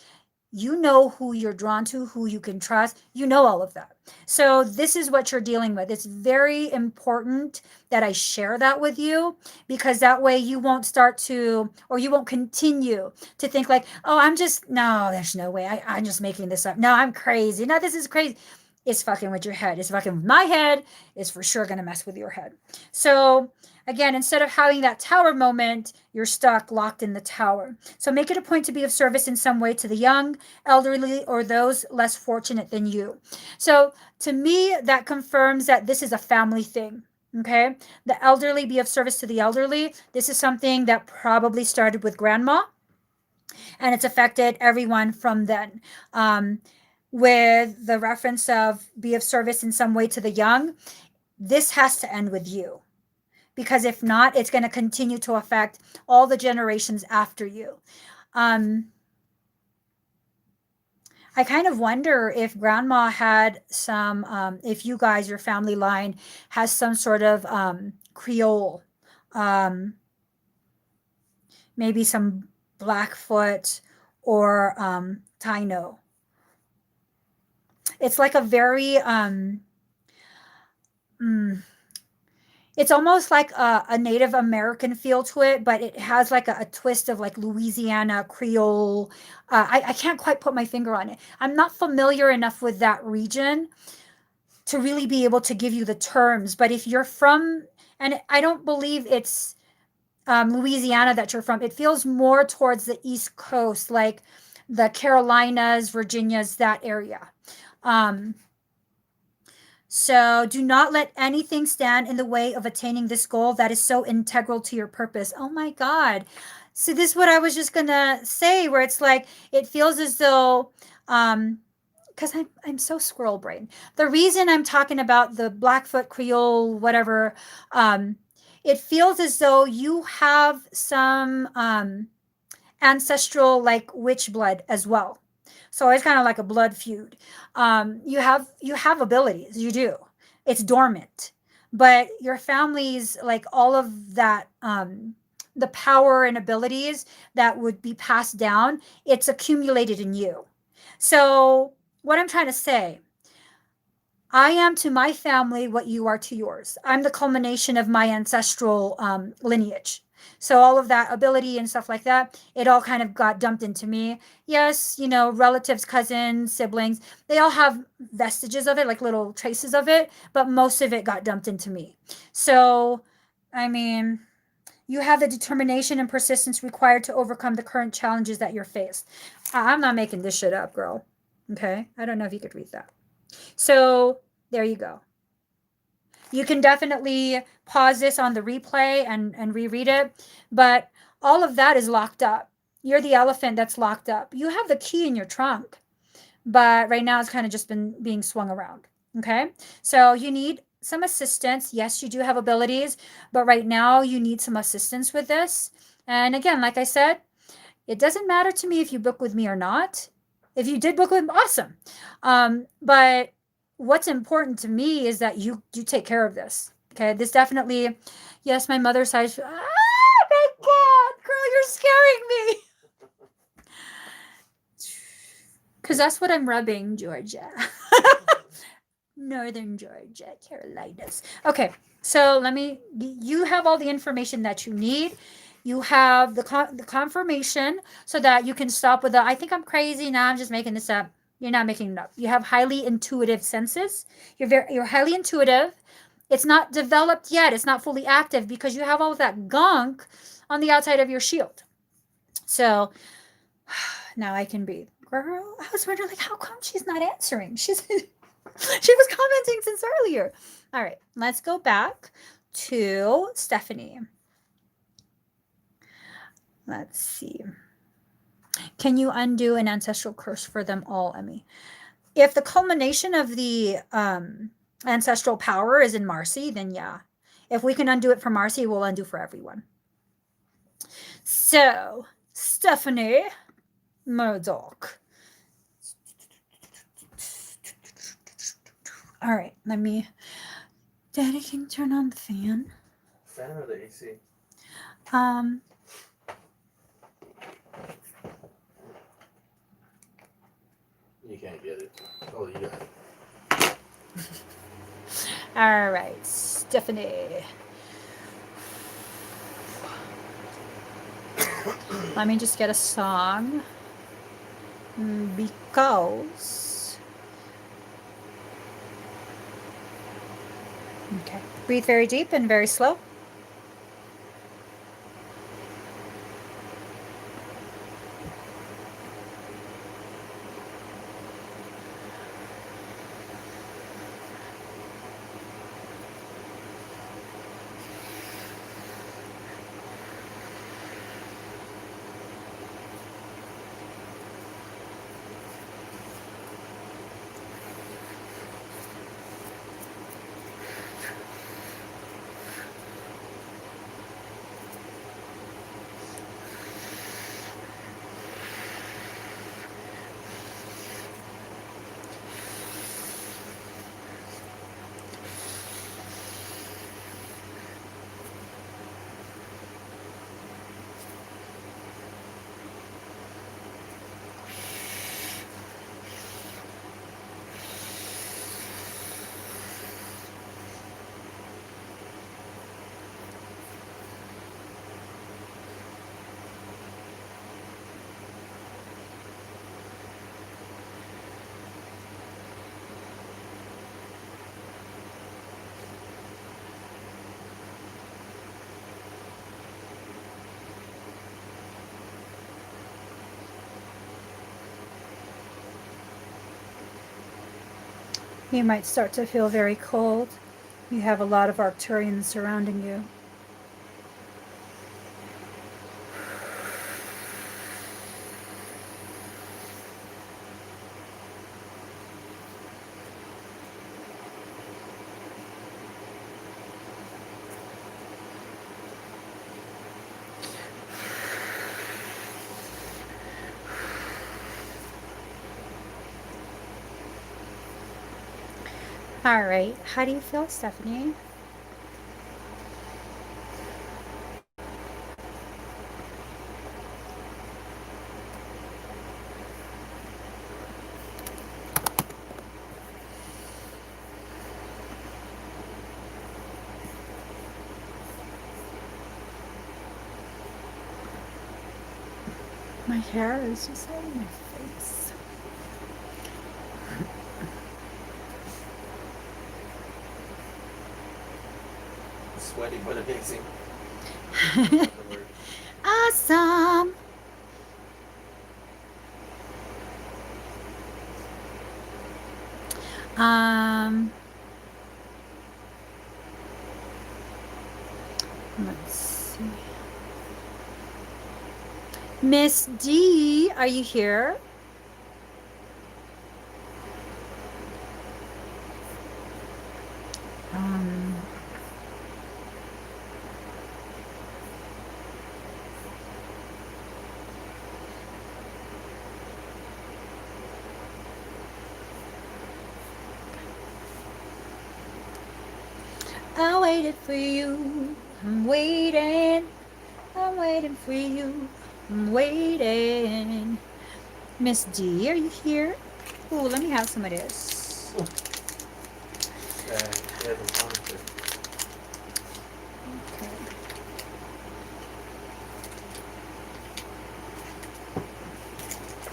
You know who you're drawn to, who you can trust. You know all of that. So this is what you're dealing with. It's very important that I share that with you, because that way you won't start to, or you won't continue to think like, oh, no, there's no way. I'm just making this up. No, I'm crazy. No, this is crazy. It's fucking with your head. It's fucking with my head. It's for sure going to mess with your head. So again, instead of having that tower moment, you're stuck, locked in the tower. So make it a point to be of service in some way to the young, elderly, or those less fortunate than you. So to me, that confirms that this is a family thing. Okay. The elderly, be of service to the elderly. This is something that probably started with grandma, and it's affected everyone from then. With the reference of be of service in some way to the young, this has to end with you, because if not, it's going to continue to affect all the generations after you. I kind of wonder if grandma had some, if you guys, your family line has some sort of Creole, maybe some Blackfoot or Taino. It's like a very, it's almost like a Native American feel to it, but it has like a twist of like Louisiana Creole. I can't quite put my finger on it. I'm not familiar enough with that region to really be able to give you the terms. But if you're from, and I don't believe it's Louisiana that you're from, it feels more towards the East Coast, like the Carolinas, Virginias, that area. So do not let anything stand in the way of attaining this goal that is so integral to your purpose. Oh my God. So this is what I was just gonna say, where it's like, it feels as though, because I'm so squirrel brain. The reason I'm talking about the Blackfoot Creole, whatever, it feels as though you have some ancestral like witch blood as well. So it's kind of like a blood feud. You have abilities, you do. It's dormant, but your family's like all of that, the power and abilities that would be passed down, it's accumulated in you. So what I'm trying to say, I am to my family what you are to yours. I'm the culmination of my ancestral lineage. So all of that ability and stuff like that, it all kind of got dumped into me. Yes, relatives, cousins, siblings, they all have vestiges of it, like little traces of it, but most of it got dumped into me. So, I mean, you have the determination and persistence required to overcome the current challenges that you're faced. I'm not making this shit up, girl. Okay? I don't know if you could read that. So there you go. You can definitely pause this on the replay and reread it, but all of that is locked up. You're the elephant that's locked up. You have the key in your trunk, but right now it's kind of just been being swung around. Okay. So you need some assistance. Yes, you do have abilities, but right now you need some assistance with this. And again, like I said, it doesn't matter to me if you book with me or not. If you did book with me, awesome. But what's important to me is that you take care of this. Okay, this definitely, yes, my mother's side. My God, girl, you're scaring me. Because that's what I'm rubbing, Georgia. Northern Georgia, Carolinas. Okay, so you have all the information that you need. You have the confirmation so that you can stop with I think I'm crazy. Now I'm just making this up. You're not making it up. You have highly intuitive senses. You're highly intuitive. It's not developed yet. It's not fully active because you have all of that gunk on the outside of your shield. So now I can breathe. Girl, I was wondering, like, how come she's not answering? She was commenting since earlier. All right, let's go back to Stephanie. Let's see. Can you undo an ancestral curse for them all, Emmie? if the culmination of the ancestral power is in Marcy, then yeah. If we can undo it for Marcy, we'll undo for everyone. So, Stephanie Murdoch. All right, let me. Daddy, can you turn on the fan? Fan or the AC? You can't get it. Oh, you got it. All right, Stephanie. Let me just get a song. Because. Okay. Breathe very deep and very slow. You might start to feel very cold. You have a lot of Arcturians surrounding you. All right. How do you feel, Stephanie? My hair is just all in my face. Sweaty but amazing. Awesome. Let's see. Miss D, are you here? I waited for you. I'm waiting. I'm waiting for you. I'm waiting. Miss D, are you here? Ooh, let me have some of this.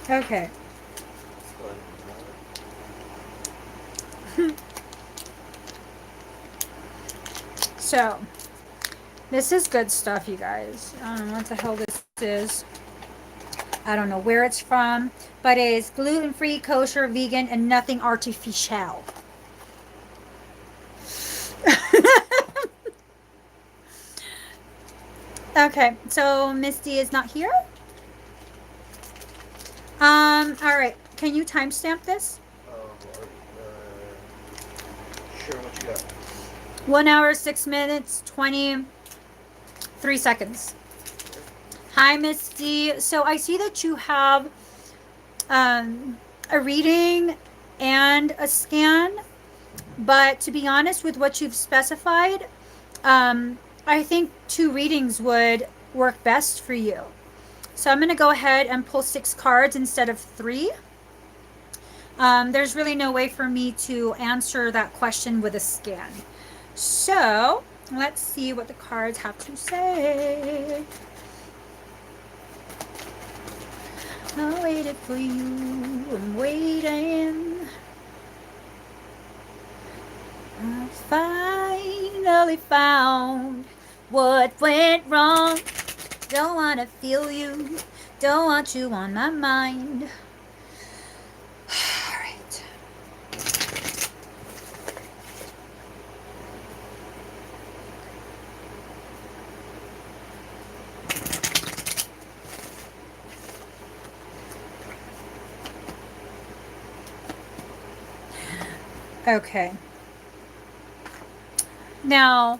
Okay. So, this is good stuff, you guys. I don't know what the hell this is. I don't know where it's from, but it is gluten-free, kosher, vegan, and nothing artificial. Okay, so Misty is not here. All right. Can you timestamp this? Oh, Sure, what you got? 1 hour, 6 minutes, 23 seconds. Hi, Miss D. So I see that you have a reading and a scan, but to be honest with what you've specified, I think 2 readings would work best for you. So I'm going to go ahead and pull 6 cards instead of 3. There's really no way for me to answer that question with a scan. So let's see what the cards have to say. I waited for you, I'm waiting. I finally found what went wrong. Don't wanna feel you, don't want you on my mind. All right. Okay. Now,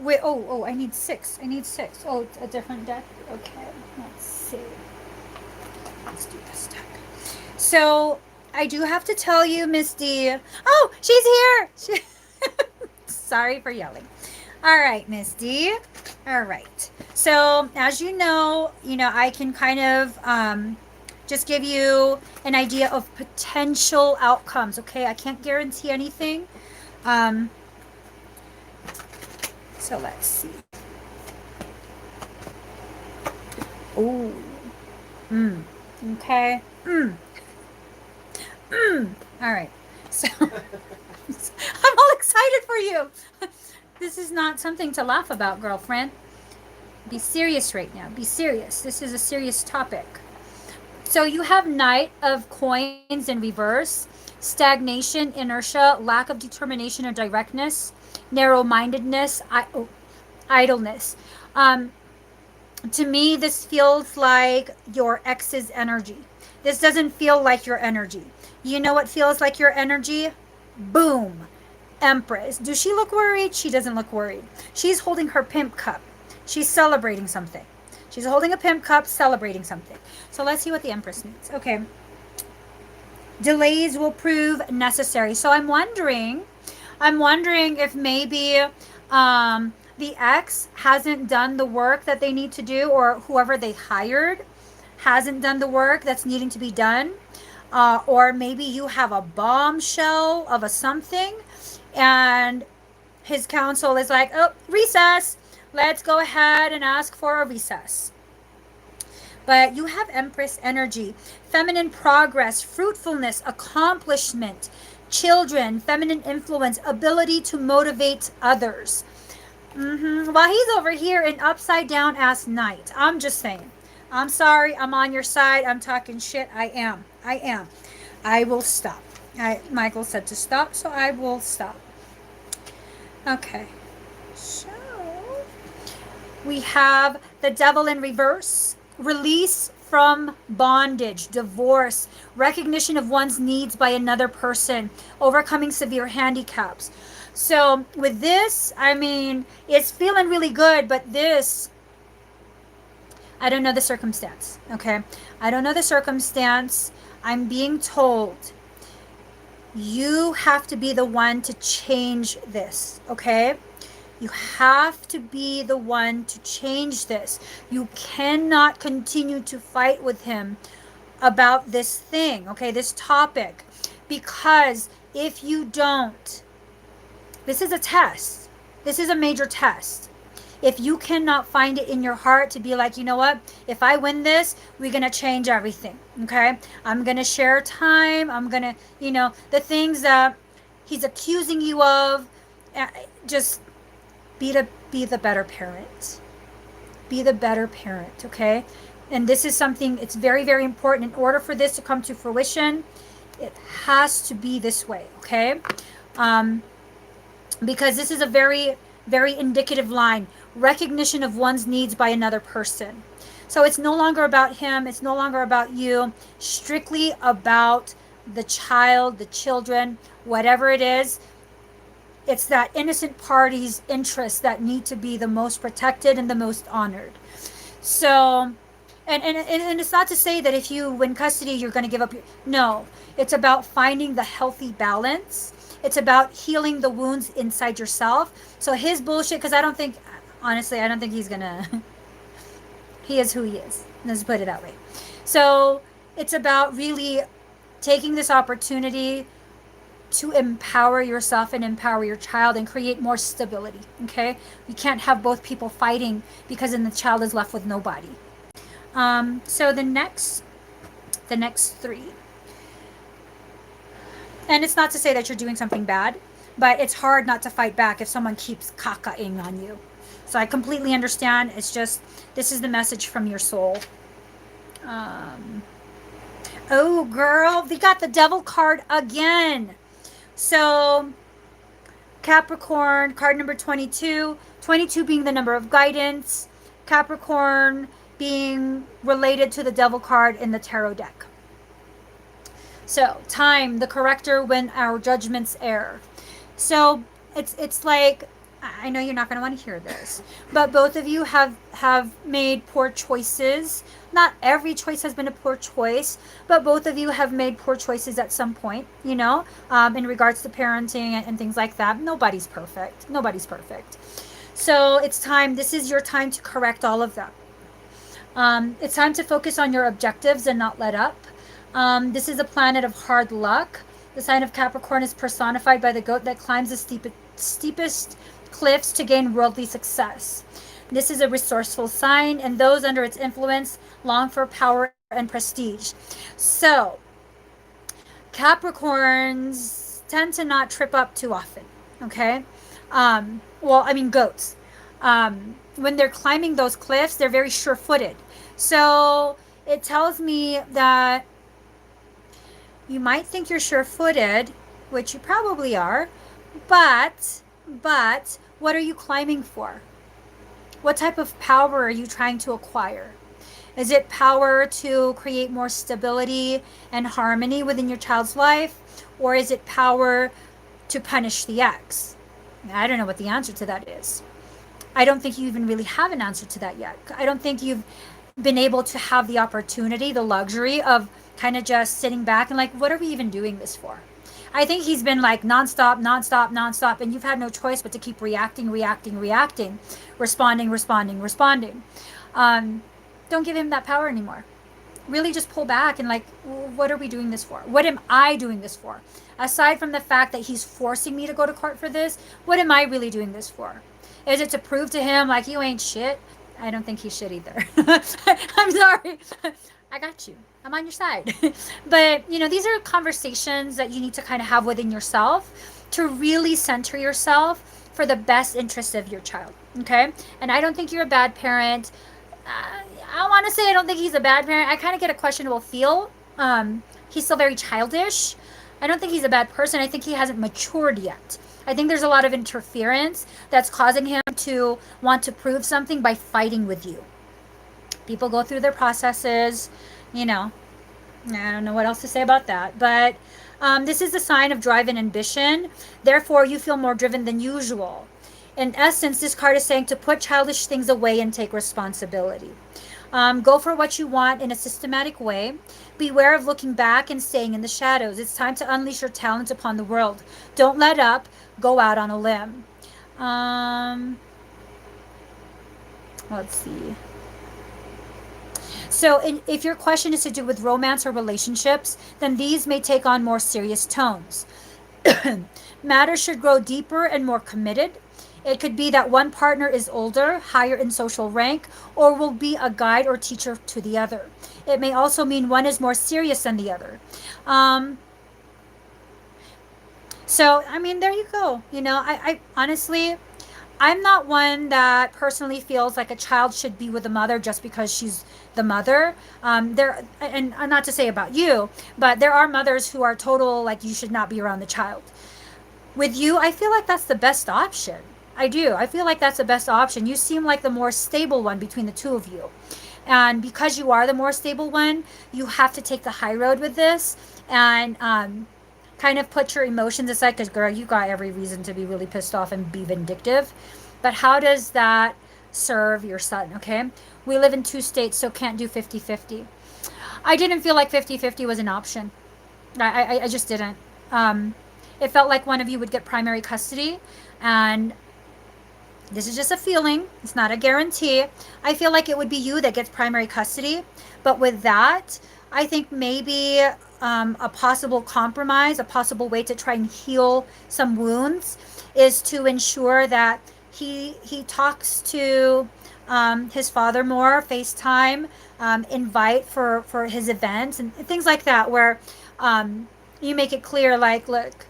I need 6. I need 6. Oh, it's a different deck. Okay, let's see. Let's do this deck. So I do have to tell you, Miss D. Oh, she's here. Sorry for yelling. All right, Miss D. All right. So as you know, I can kind of just give you an idea of potential outcomes. Okay, I can't guarantee anything. So let's see. Oh. Okay. All right. So I'm all excited for you. This is not something to laugh about, girlfriend. Be serious right now. Be serious. This is a serious topic. So you have Knight of Coins in reverse, stagnation, inertia, lack of determination or directness, narrow-mindedness, idleness. To me, this feels like your ex's energy. This doesn't feel like your energy. You know what feels like your energy? Boom. Empress. Does she look worried? She doesn't look worried. She's holding her pimp cup. She's celebrating something. She's holding a pimp cup, celebrating something. So let's see what the Empress needs. Okay. Delays will prove necessary. So I'm wondering if maybe the ex hasn't done the work that they need to do, or whoever they hired hasn't done the work that's needing to be done. Or maybe you have a bombshell of a something, and his counsel is like, oh, recess. Let's go ahead and ask for a recess. But you have Empress energy, feminine progress, fruitfulness, accomplishment, children, feminine influence, ability to motivate others. While he's over here in upside down ass Knight. I'm just saying. I'm sorry. I'm on your side. I'm talking shit. I am. I will stop. Michael said to stop, so I will stop. Okay. So we have the Devil in reverse. Release from bondage, divorce, recognition of one's needs by another person, overcoming severe handicaps. So with this, I mean, it's feeling really good, but this, I don't know the circumstance, okay? I don't know the circumstance. I'm being told you have to be the one to change this, okay? You have to be the one to change this. You cannot continue to fight with him about this thing, okay, this topic, because if you don't, this is a test. This is a major test. If you cannot find it in your heart to be like, you know what, if I win this, we're going to change everything, okay? I'm going to share time. I'm going to, the things that he's accusing you of, just be the better parent. Be the better parent, okay? And this is something, it's very, very important. In order for this to come to fruition, it has to be this way, okay? Because this is a very, very indicative line. Recognition of one's needs by another person. So it's no longer about him. It's no longer about you. Strictly about the child, the children, whatever it is. It's that innocent party's interests that need to be the most protected and the most honored. So, and it's not to say that if you win custody, you're going to give up your. No, it's about finding the healthy balance. It's about healing the wounds inside yourself. So his bullshit, because I don't think, honestly, I don't think he's going to. He is who he is. Let's put it that way. So it's about really taking this opportunity to empower yourself and empower your child and create more stability. Okay, you can't have both people fighting because then the child is left with nobody. So the next three, and it's not to say that you're doing something bad, but it's hard not to fight back if someone keeps cacaing on you. So I completely understand. It's just this is the message from your soul. Oh, girl, we got the devil card again. So, Capricorn, card number 22. 22 being the number of guidance. Capricorn being related to the devil card in the tarot deck. So, time, the corrector when our judgments err. So, it's like, I know you're not going to want to hear this, but both of you have made poor choices. Not every choice has been a poor choice, but both of you have made poor choices at some point, in regards to parenting and things like that. Nobody's perfect. Nobody's perfect. So it's time. This is your time to correct all of that. It's time to focus on your objectives and not let up. This is a planet of hard luck. The sign of Capricorn is personified by the goat that climbs the steepest cliffs to gain worldly success. This is a resourceful sign, and those under its influence long for power and prestige. So, Capricorns tend to not trip up too often, okay? Goats. When they're climbing those cliffs, they're very sure-footed. So, it tells me that you might think you're sure-footed, which you probably are, but what are you climbing for? What type of power are you trying to acquire? Is it power to create more stability and harmony within your child's life? Or is it power to punish the ex? I don't know what the answer to that is. I don't think you even really have an answer to that yet. I don't think you've been able to have the opportunity, the luxury of kind of just sitting back and like, what are we even doing this for? I think he's been like nonstop, and you've had no choice but to keep reacting, responding. Don't give him that power anymore. Really just pull back and like, what are we doing this for? What am I doing this for? Aside from the fact that he's forcing me to go to court for this, what am I really doing this for? Is it to prove to him like you ain't shit? I don't think he's shit either. I'm sorry. I got you. I'm on your side. But, these are conversations that you need to kind of have within yourself to really center yourself for the best interest of your child. Okay? And I don't think you're a bad parent. I want to say I don't think he's a bad parent. I kind of get a questionable feel. He's still very childish. I don't think he's a bad person. I think he hasn't matured yet. I think there's a lot of interference that's causing him to want to prove something by fighting with you. People go through their processes, I don't know what else to say about that. But this is a sign of drive and ambition. Therefore, you feel more driven than usual. In essence, this card is saying to put childish things away and take responsibility. Go for what you want in a systematic way. Beware of looking back and staying in the shadows. It's time to unleash your talent upon the world. Don't let up. Go out on a limb. Let's see. So if your question is to do with romance or relationships, then these may take on more serious tones. Matters should grow deeper and more committed. It could be that one partner is older, higher in social rank, or will be a guide or teacher to the other. It may also mean one is more serious than the other. There you go. I honestly, I'm not one that personally feels like a child should be with a mother just because she's the mother. And not to say about you, but there are mothers who are total, like, you should not be around the child. With you, I feel like that's the best option. I do. I feel like that's the best option. You seem like the more stable one between the two of you. And because you are the more stable one, you have to take the high road with this. And kind of put your emotions aside, because girl, you got every reason to be really pissed off and be vindictive. But how does that serve your son? Okay. We live in two states, so can't do 50-50. I didn't feel like 50-50 was an option. I just didn't. Um, it felt like one of you would get primary custody, and this is just a feeling, it's not a guarantee. I feel like it would be you that gets primary custody, but with that, I think maybe a possible compromise, a possible way to try and heal some wounds, is to ensure that he talks to his father more, FaceTime, invite for his events and things like that, where you make it clear, like, look,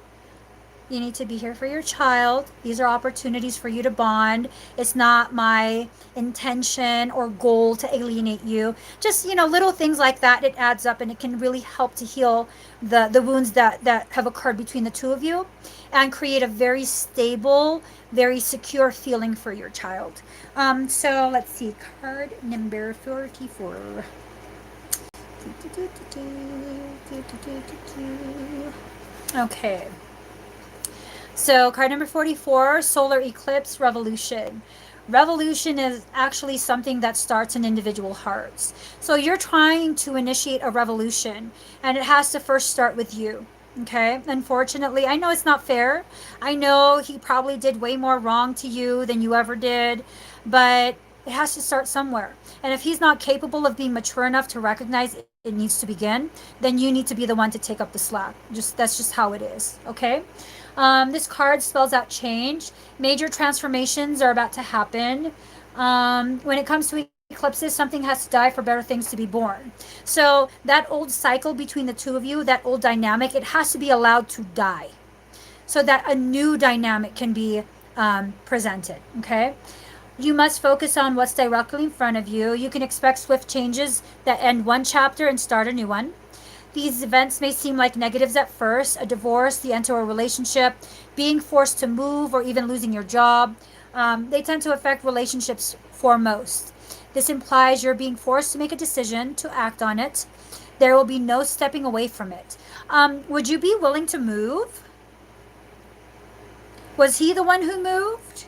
you need to be here for your child. These are opportunities for you to bond. It's not my intention or goal to alienate you. Just, little things like that, it adds up and it can really help to heal the wounds that have occurred between the two of you and create a very stable, very secure feeling for your child. So let's see, card number 44. Okay. So, card number 44, solar eclipse revolution. Revolution is actually something that starts in individual hearts. So, you're trying to initiate a revolution, and it has to first start with you. Okay. Unfortunately, I know it's not fair. I know he probably did way more wrong to you than you ever did, but it has to start somewhere. And if he's not capable of being mature enough to recognize it needs to begin, then you need to be the one to take up the slack. That's just how it is. Okay. This card spells out change. Major transformations are about to happen. When it comes to eclipses, something has to die for better things to be born. So that old cycle between the two of you, that old dynamic, it has to be allowed to die so that a new dynamic can be presented. Okay. You must focus on what's directly in front of you. You can expect swift changes that end one chapter and start a new one. These events may seem like negatives at first: a divorce, the end to a relationship, being forced to move, or even losing your job. They tend to affect relationships foremost. This implies you're being forced to make a decision, to act on it. There will be no stepping away from it. Would you be willing to move? Was he the one who moved?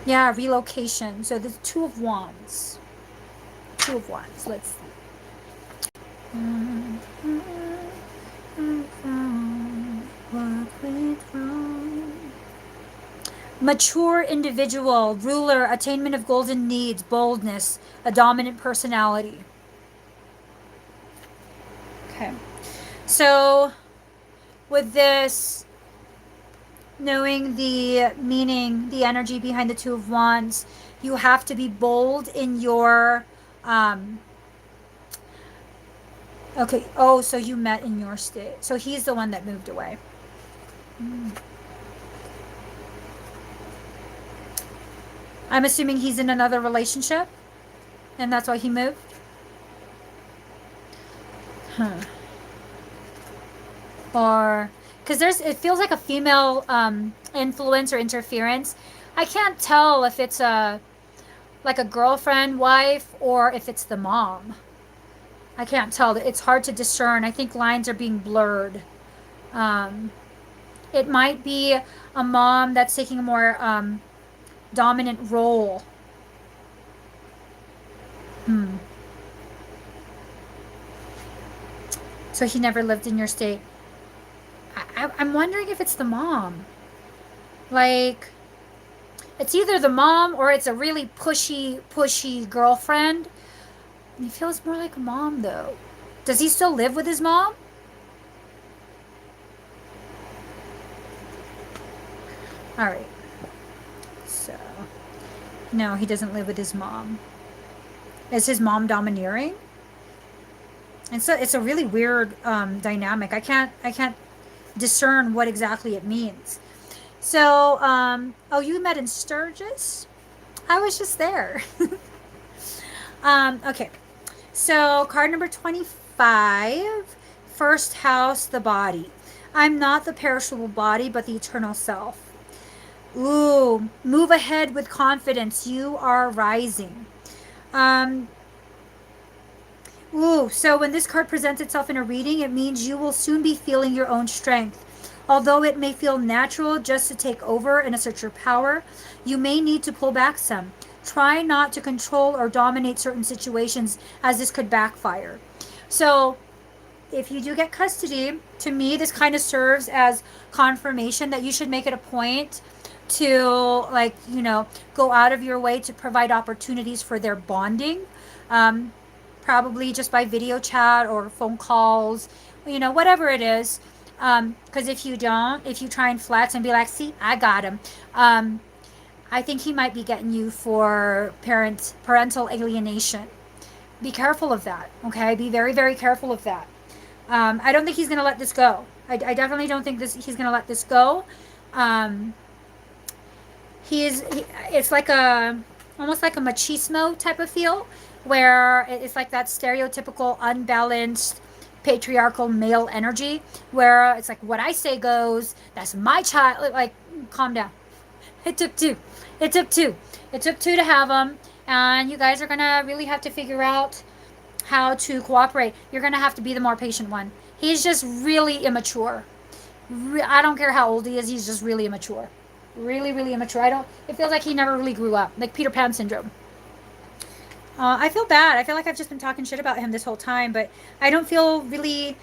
Yeah, relocation. So the Two of Wands. Two of Wands. Let's see. Mature individual, ruler, attainment of golden needs, boldness, a dominant personality. Okay. So, with this, knowing the meaning, the energy behind the Two of Wands, you have to be bold in your. Okay. Oh, so you met in your state. So he's the one that moved away. I'm assuming he's in another relationship, and that's why he moved. Huh. Or because it feels like a female influence or interference. I can't tell if it's like a girlfriend, wife, or if it's the mom. I can't tell. It's hard to discern. I think lines are being blurred. Um, it might be a mom that's taking a more dominant role. So he never lived in your state. I'm wondering if it's the mom. Like, it's either the mom or it's a really pushy girlfriend. He feels more like a mom, though. Does he still live with his mom? All right. So, no, he doesn't live with his mom. Is his mom domineering? And so it's a really weird dynamic. I can't discern what exactly it means. So, oh, you met in Sturgis? I was just there. Okay. So, card number 25, first house, the body. I'm not the perishable body, but the eternal self. Ooh, move ahead with confidence. You are rising. Um, Ooh, so when this card presents itself in a reading, it means you will soon be feeling your own strength. Although it may feel natural just to take over and assert your power, you may need to pull back some. Try not to control or dominate certain situations, as this could backfire. So, if you do get custody, to me, this kind of serves as confirmation that you should make it a point to, like, go out of your way to provide opportunities for their bonding. Um, Probably just by video chat or phone calls, whatever it is. Because if you don't, if you try and flex and be like, see, I got him, I think he might be getting you for parental alienation. Be careful of that, okay? Be very, very careful of that. I don't think he's going to let this go. I definitely don't think he's going to let this go. Um, it's like almost like a machismo type of feel, where it's like that stereotypical unbalanced patriarchal male energy, where it's like what I say goes. That's my child. Like, calm down. It took two. It took two. It took two to have them, and you guys are gonna really have to figure out how to cooperate. You're gonna have to be the more patient one. He's just really immature. I don't care how old he is. He's just really immature. Really, really immature. I don't. It feels like he never really grew up, like Peter Pan syndrome. I feel bad. I feel like I've just been talking shit about him this whole time, but I don't feel really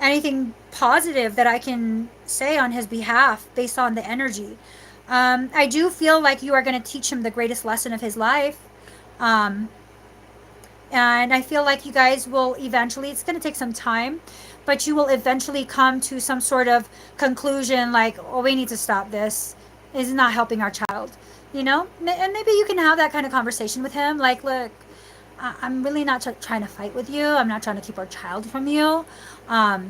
anything positive that I can say on his behalf based on the energy. I do feel like you are going to teach him the greatest lesson of his life. Um, and I feel like you guys will eventually, it's going to take some time, but you will eventually come to some sort of conclusion like, oh, we need to stop this. It's not helping our child, And maybe you can have that kind of conversation with him. Like, look, I'm really not trying to fight with you. I'm not trying to keep our child from you. I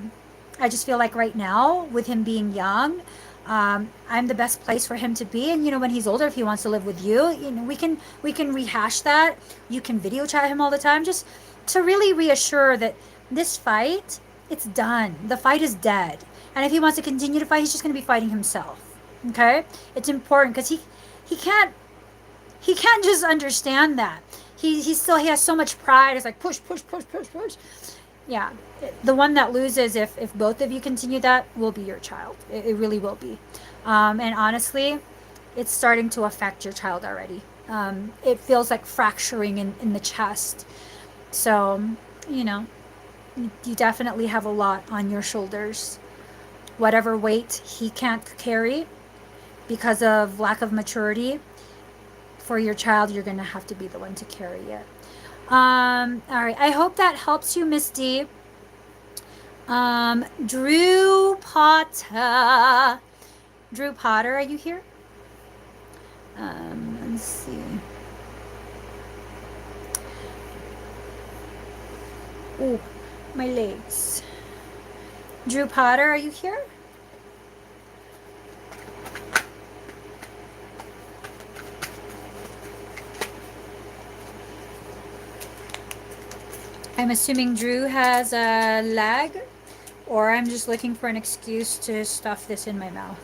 just feel like right now, with him being young, I'm the best place for him to be. And when he's older, if he wants to live with you, we can rehash that. You can video chat him all the time, just to really reassure that this fight, it's done. The fight is dead. And if he wants to continue to fight, he's just going to be fighting himself. Okay, it's important because he can't just understand that. He has so much pride. It's like push, push, push, push, push. Yeah, the one that loses if both of you continue that will be your child. It really will be. And honestly, it's starting to affect your child already. It feels like fracturing in the chest. So, you definitely have a lot on your shoulders. Whatever weight he can't carry because of lack of maturity, for your child, you're going to have to be the one to carry it. All right. I hope that helps you, Miss D. Drew Potter. Drew Potter, are you here? Let's see. Oh, my legs. Drew Potter, are you here? I'm assuming Drew has a lag, or I'm just looking for an excuse to stuff this in my mouth.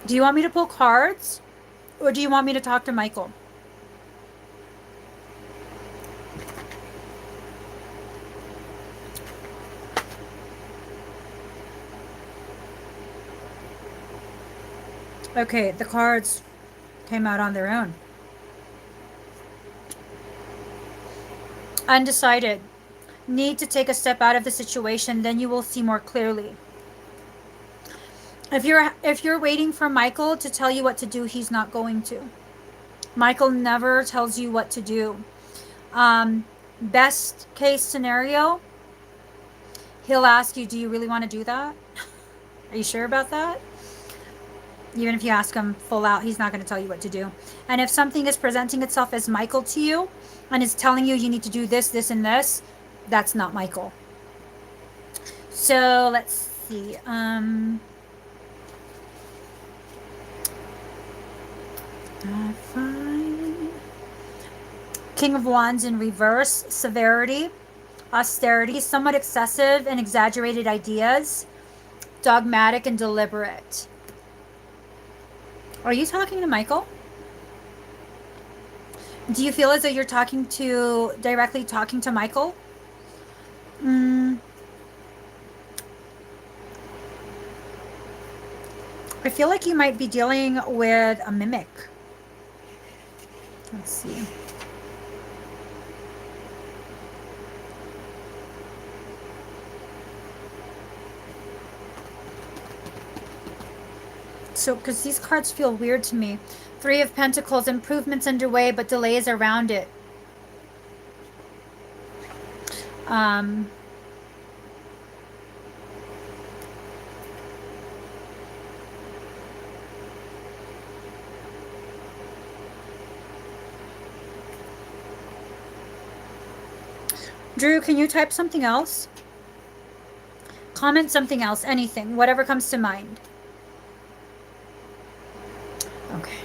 Do you want me to pull cards, or do you want me to talk to Michael? Okay, the cards came out on their own. Undecided. Need to take a step out of the situation, then you will see more clearly. If you're waiting for Michael to tell you what to do, he's not going to. Michael never tells you what to do. Best case scenario, he'll ask you, do you really want to do that? Are you sure about that? Even if you ask him full out, he's not going to tell you what to do. And if something is presenting itself as Michael to you and is telling you you need to do this, this, and this, that's not Michael. So let's see. Fine. King of Wands in reverse, severity. austerity, somewhat excessive and exaggerated ideas, dogmatic and deliberate. Are you talking to Michael? Do you feel as though you're directly talking to Michael? Mm, I feel like you might be dealing with a mimic. Let's see. So, because these cards feel weird to me. Three of Pentacles, improvements underway, but delays around it. Um, Drew, can you type something else? Comment something else, anything, whatever comes to mind. Okay.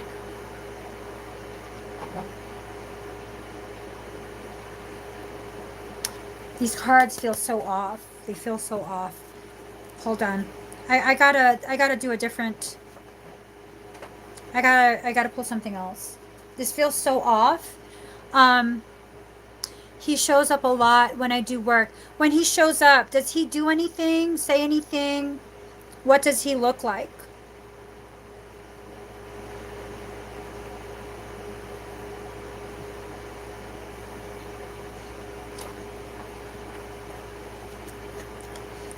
These cards feel so off. They feel so off. Hold on. I gotta do a different. I gotta pull something else. This feels so off. Um, he shows up a lot when I do work. When he shows up, does he do anything? Say anything? What does he look like?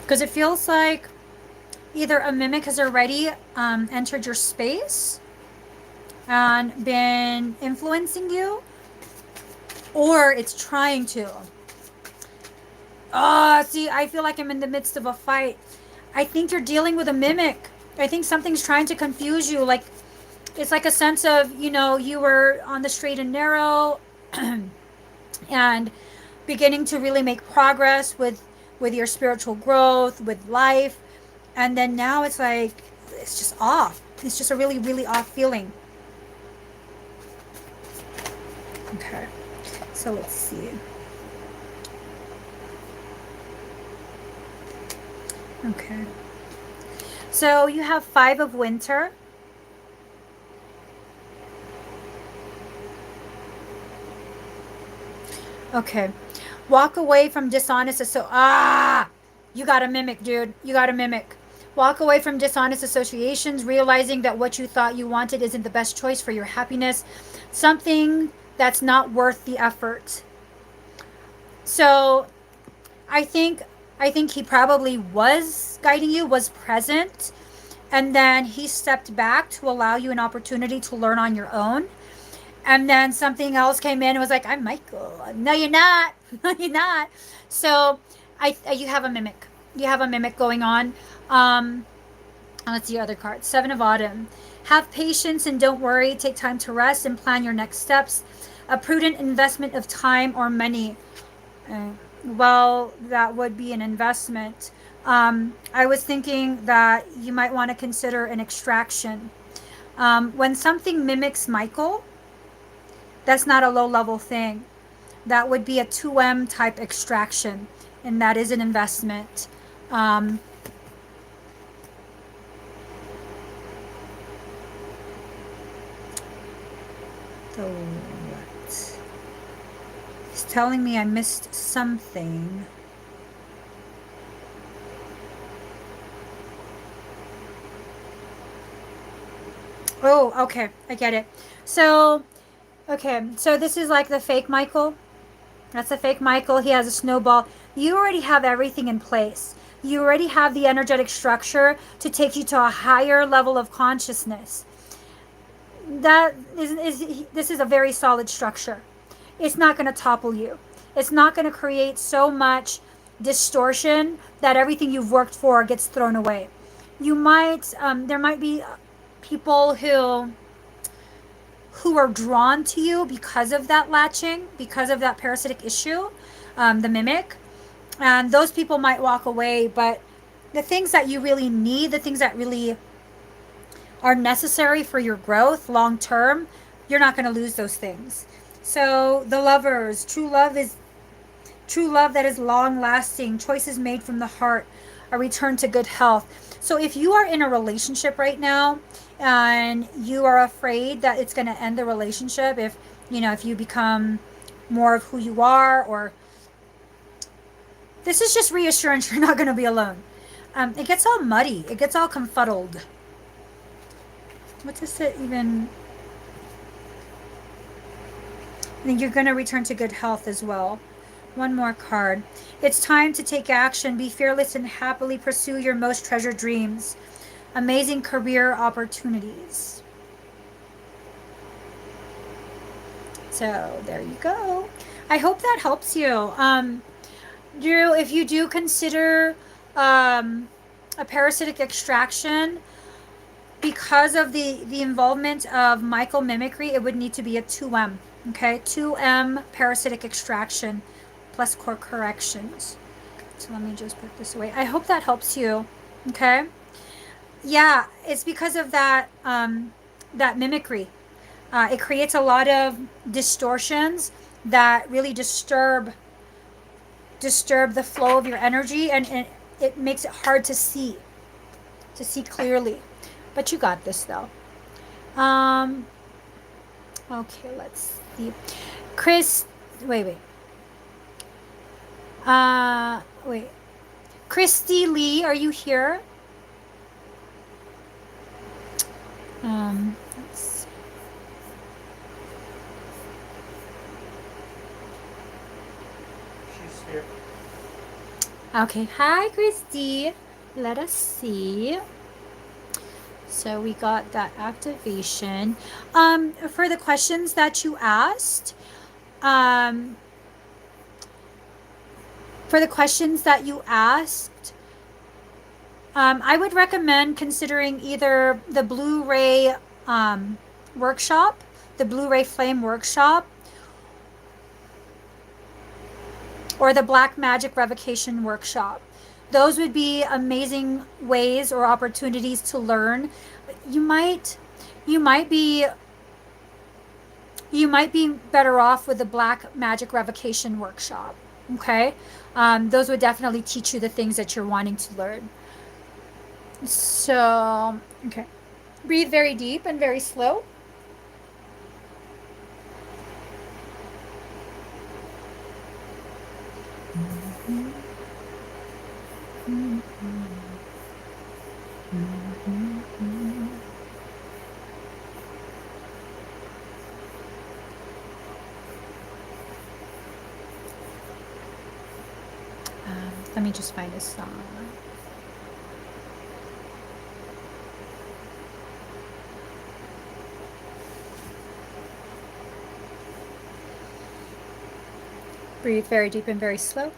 Because it feels like either a mimic has already entered your space and been influencing you, or it's trying to. See, I feel like I'm in the midst of a fight. I think you're dealing with a mimic. I think something's trying to confuse you. Like, it's like a sense of, you were on the straight and narrow and beginning to really make progress with your spiritual growth, with life. And then now it's like, it's just off. It's just a really, really off feeling. Okay. So let's see. Okay. So you have 5 of Winter. Okay. Walk away from dishonest you got a mimic, dude. You got a mimic. Walk away from dishonest associations, realizing that what you thought you wanted isn't the best choice for your happiness. Something that's not worth the effort. So I think he probably was guiding you, was present, and then he stepped back to allow you an opportunity to learn on your own. And then something else came in and was like, I'm Michael. No, you're not. No, you're not. So you have a mimic. You have a mimic going on. Let's see your other card. 7 of Autumn. Have patience and don't worry. Take time to rest and plan your next steps. A prudent investment of time or money. Well, that would be an investment. I was thinking that you might want to consider an extraction. When something mimics Michael, that's not a low level thing. That would be a 2M type extraction, and that is an investment. So what? He's telling me I missed something. Oh, okay. I get it. So, okay. So this is like the fake Michael. That's a fake Michael. He has a snowball. You already have everything in place. You already have the energetic structure to take you to a higher level of consciousness. This is a very solid structure. It's not going to topple you. It's not going to create so much distortion that everything you've worked for gets thrown away. There might be people who are drawn to you because of that latching, because of that parasitic issue, the mimic, and those people might walk away. But the things that you really need, the things that really are necessary for your growth long term, you're not going to lose those things. So the lovers, true love true love that is long lasting, choices made from the heart, a return to good health. So if you are in a relationship right now and you are afraid that it's going to end the relationship, if if you become more of who you are, or this is just reassurance you're not going to be alone. It gets all muddy, it gets all confuddled. What does it even? I think you're going to return to good health as well. One more card. It's time to take action. Be fearless and happily pursue your most treasured dreams. Amazing career opportunities. So there you go. I hope that helps you. Drew, if you do consider a parasitic extraction, because of the involvement of Michael mimicry, it would need to be a 2M. Okay, 2M parasitic extraction plus core corrections. So let me just put this away. I hope that helps you. Okay. Yeah, it's because of that that mimicry. It creates a lot of distortions that really disturb the flow of your energy, and it makes it hard to see clearly. But you got this though. Um, okay, let's see. Chris, wait. Wait. Christy Lee, are you here? Let's see. She's here. Okay, hi Christy. Let us see. So we got that activation. For the questions that you asked, um, for the questions that you asked, I would recommend considering either the Blu-ray workshop, the Blu-ray Flame workshop, or the Black Magic Revocation workshop. Those would be amazing ways or opportunities to learn. You might you might be you might be better off with the Black Magic Revocation workshop. Okay, those would definitely teach you the things that you're wanting to learn. So, okay, breathe very deep and very slow. Let me just find a song. Breathe very deep and very slow.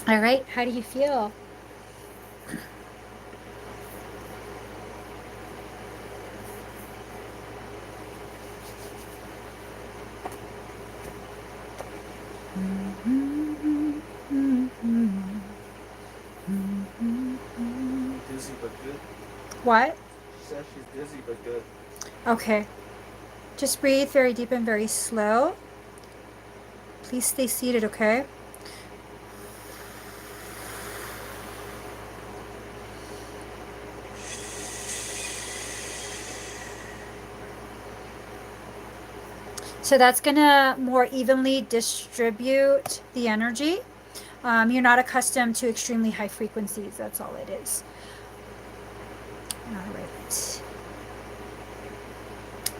All right, how do you feel? Dizzy but good. What? She said she's dizzy but good. Okay. Just breathe very deep and very slow. Please stay seated, okay? So that's going to more evenly distribute the energy. You're not accustomed to extremely high frequencies. That's all it is. All right.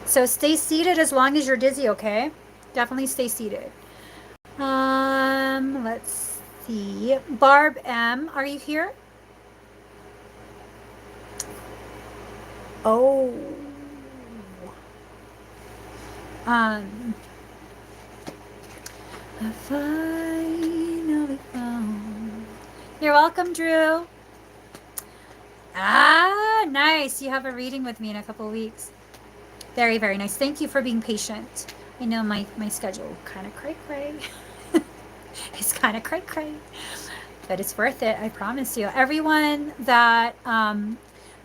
So stay seated as long as you're dizzy, okay? Definitely stay seated. Let's see. Barb M, are you here? Oh. I finally found. You're welcome, Drew. Ah, nice. You have a reading with me in a couple of weeks. Very, very nice. Thank you for being patient. I know my schedule kind of cray-cray. It's kind of cray-cray. But it's worth it, I promise you. Everyone that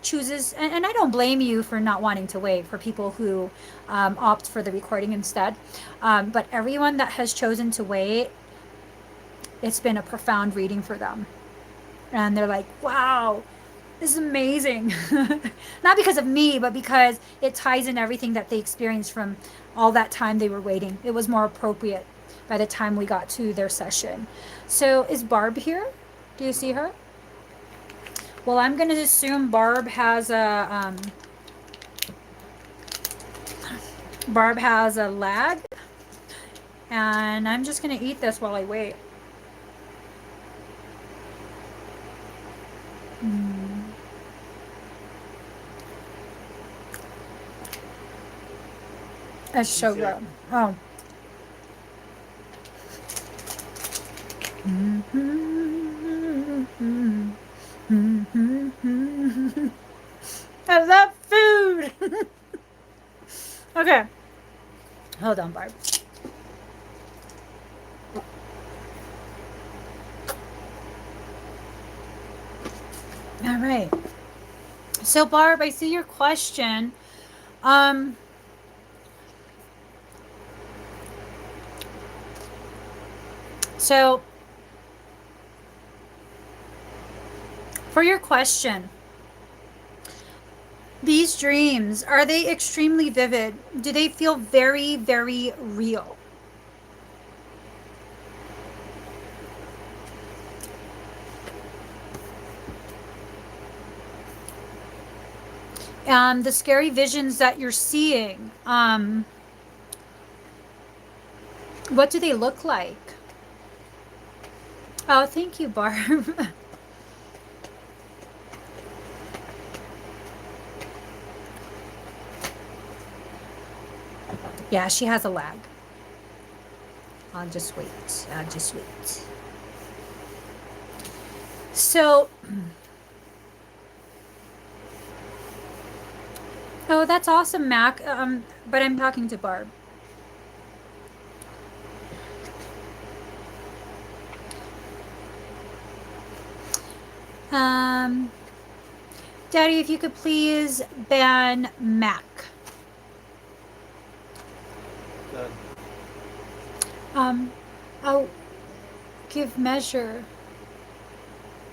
chooses, and I don't blame you for not wanting to wait, for people who opt for the recording instead. But everyone that has chosen to wait, it's been a profound reading for them. And they're like, wow, this is amazing. Not because of me, but because it ties in everything that they experienced from all that time they were waiting. It was more appropriate by the time we got to their session. So is Barb here? Do you see her? Well, I'm going to assume Barb has a lag, and I'm just going to eat this while I wait. That's so good. Oh. I love food. Okay. Hold on, Barb. All right. So, Barb, I see your question. So, for your question, these dreams, are they extremely vivid? Do they feel very, very real? The scary visions that you're seeing, what do they look like? Oh, thank you, Barb. Yeah, she has a lag. I'll just wait. I'll just wait. So, oh, that's awesome, Mac. But I'm talking to Barb. Daddy, if you could please ban Mac. I'll give measure.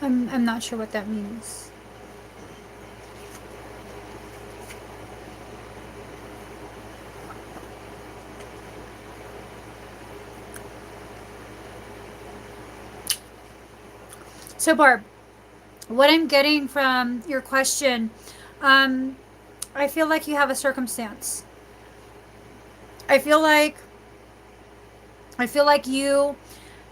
I'm not sure what that means. So, Barb, what I'm getting from your question, I feel like you have a circumstance. I feel like you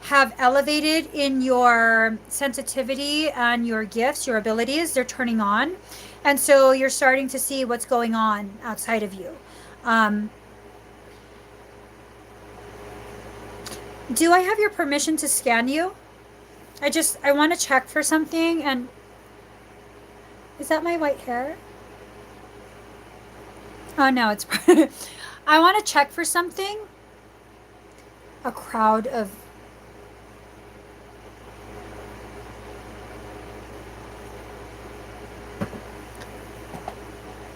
have elevated in your sensitivity and your gifts, your abilities. They're turning on, and so you're starting to see what's going on outside of you. Do I have your permission to scan you? I want to check for something. And is that my white hair? Oh no, it's I want to check for something. A crowd of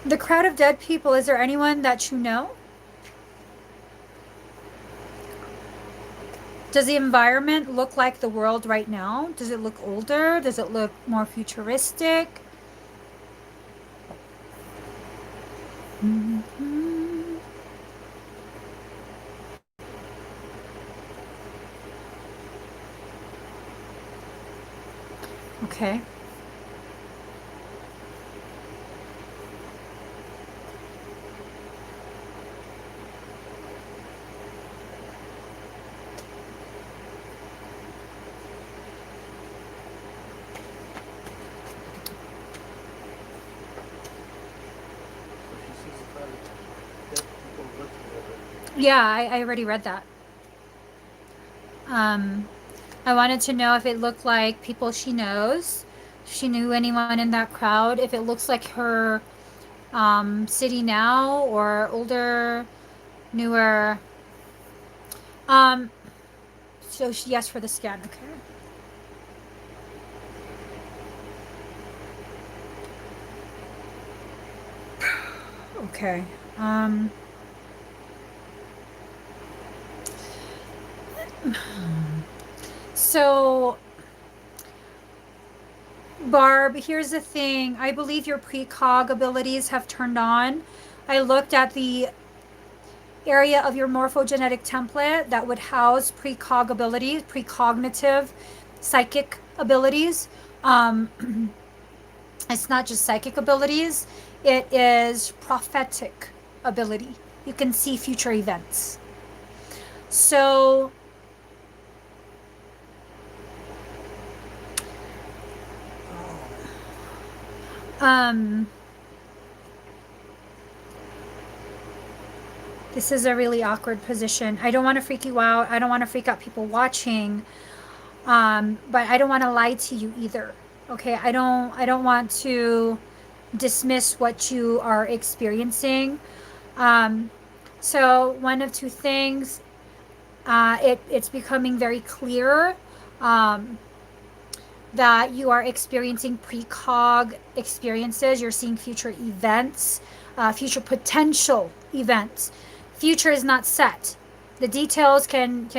the crowd of dead people. Is there anyone that you know? Does the environment look like the world right now? Does it look older? Does it look more futuristic? Mm-hmm. Okay. Yeah, I already read that. Um, I wanted to know if it looked like people she knows, if she knew anyone in that crowd, if it looks like her city now or older, newer. Um, so yes for the scan. Okay. Okay. So Barb, here's the thing. I believe your precog abilities have turned on. I looked at the area of your morphogenetic template that would house precog abilities, precognitive psychic abilities. Um, it's not just psychic abilities, it is prophetic ability. You can see future events. So, um, this is a really awkward position. I don't want to freak you out. I don't want to freak out people watching. But I don't want to lie to you either. Okay, I don't want to dismiss what you are experiencing. Um, so one of two things, it's becoming very clear um, that you are experiencing precog experiences. You're seeing future events, future potential events. Future is not set. The details can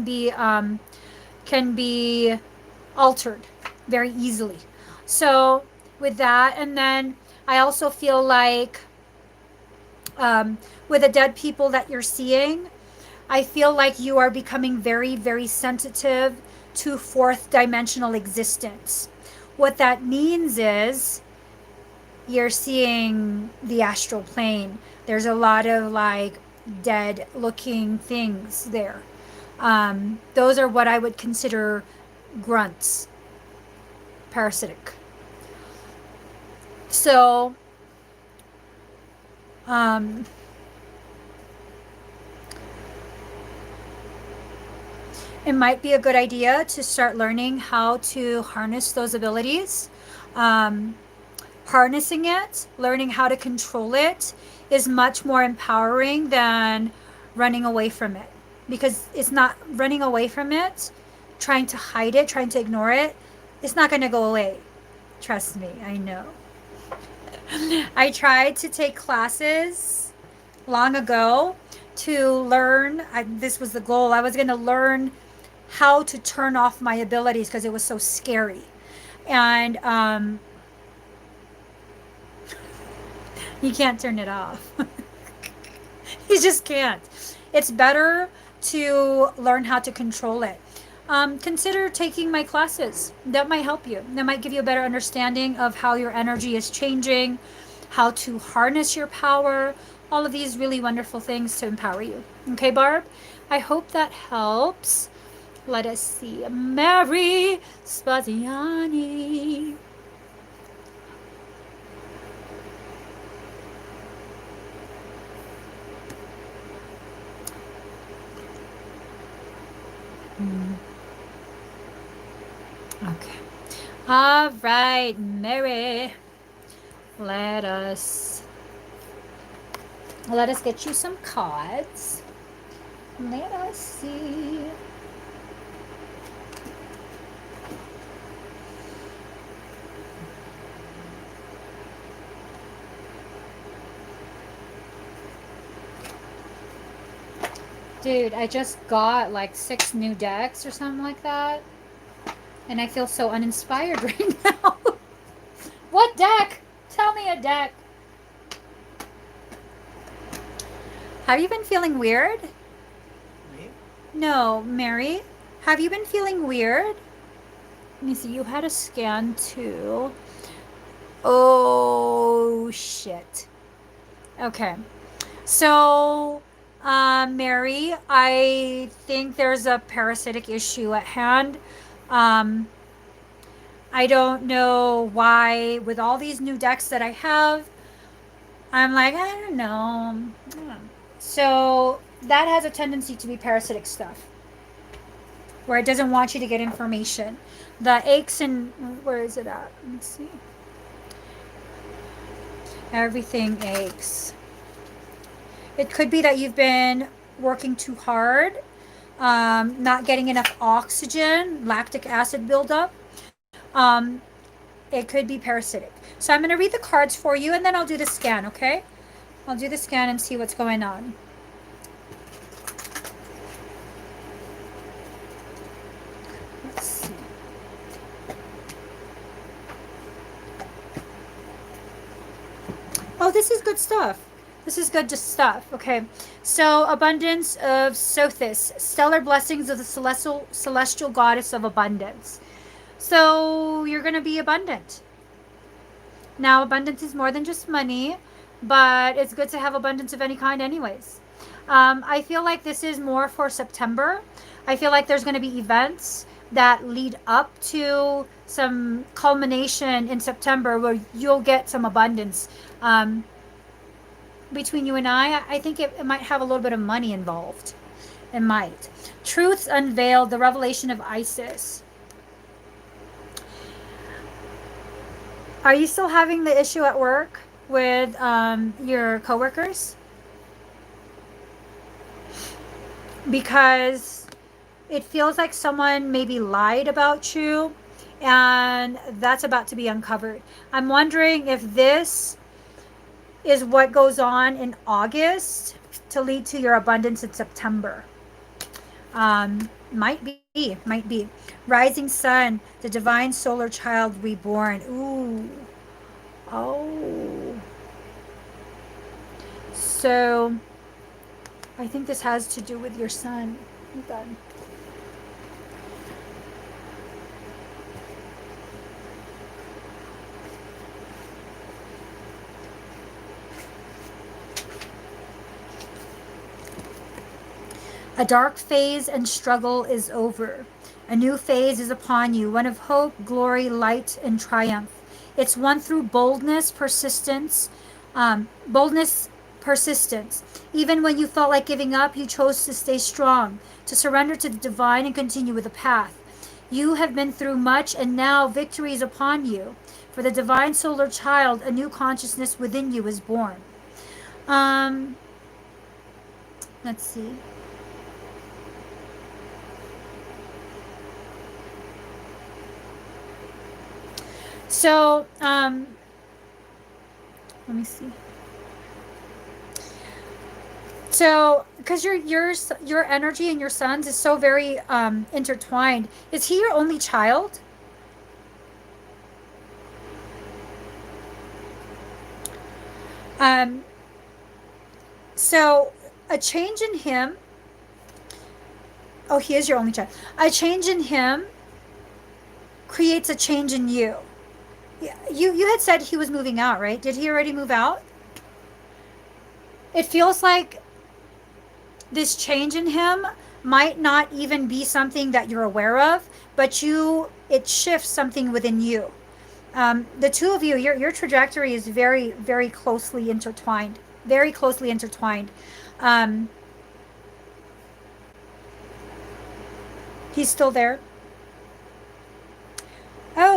be altered very easily. So with that, and then I also feel like with the dead people that you're seeing, I feel like you are becoming very, very sensitive to fourth dimensional existence. What that means is you're seeing the astral plane. There's a lot of like dead looking things there. Those are what I would consider grunts, parasitic. So, um, it might be a good idea to start learning how to harness those abilities. Um, Harnessing it, learning how to control it, is much more empowering than running away from it. Because it's not running away from it, trying to hide it, trying to ignore it, it's not going to go away. Trust me, I know. I tried to take classes long ago to learn. This was the goal. I was going to learn how to turn off my abilities because it was so scary. And you can't turn it off. You just can't. It's better to learn how to control it. Consider taking my classes. That might help you. That might give you a better understanding of how your energy is changing, how to harness your power, all of these really wonderful things to empower you. Okay, Barb? I hope that helps. Let us see. Mary Spaziani. Okay. All right, Mary. Let us get you some cards. Let us see. Dude, I just got like 6 new decks or something like that. And I feel so uninspired right now. What deck? Tell me a deck. Have you been feeling weird? Me? No, Mary. Have you been feeling weird? Let me see. You had a scan too. Oh, shit. Okay. So, Mary, I think there's a parasitic issue at hand. Um, I don't know why, with all these new decks that I have, I'm like, I don't know. So, that has a tendency to be parasitic stuff, where it doesn't want you to get information. The aches and, where is it at? Let's see. Everything aches. It could be that you've been working too hard, not getting enough oxygen, lactic acid buildup. Um, it could be parasitic. So I'm going to read the cards for you and then I'll do the scan, okay? I'll do the scan and see what's going on. Let's see. Oh, this is good stuff. This is good stuff. Okay. So, abundance of Sothis, stellar blessings of the celestial goddess of abundance. So, you're going to be abundant. Now, abundance is more than just money, but it's good to have abundance of any kind, anyways. I feel like this is more for September. I feel like there's going to be events that lead up to some culmination in September where you'll get some abundance. Between you and I think it might have a little bit of money involved. It might. Truths unveiled, the revelation of Isis. Are you still having the issue at work with your coworkers? Because it feels like someone maybe lied about you and that's about to be uncovered. I'm wondering if this is what goes on in August to lead to your abundance in September. Might be. Rising sun, the divine solar child reborn. Ooh. Oh. So, I think this has to do with your son. Hold on. A dark phase and struggle is over. A new phase is upon you, one of hope, glory, light, and triumph. It's one through boldness, persistence. Even when you felt like giving up, you chose to stay strong, to surrender to the divine and continue with the path. You have been through much, and now victory is upon you. For the divine solar child, a new consciousness within you is born. Um, let's see. So, let me see. So, because your energy and your son's is so very intertwined. Is he your only child? Um, so a change in him. Oh, he is your only child. A change in him creates a change in you. You had said he was moving out, right? Did he already move out? It feels like this change in him might not even be something that you're aware of, but it shifts something within you. The two of you, your trajectory is very, very closely intertwined. Very closely intertwined. Um, he's still there.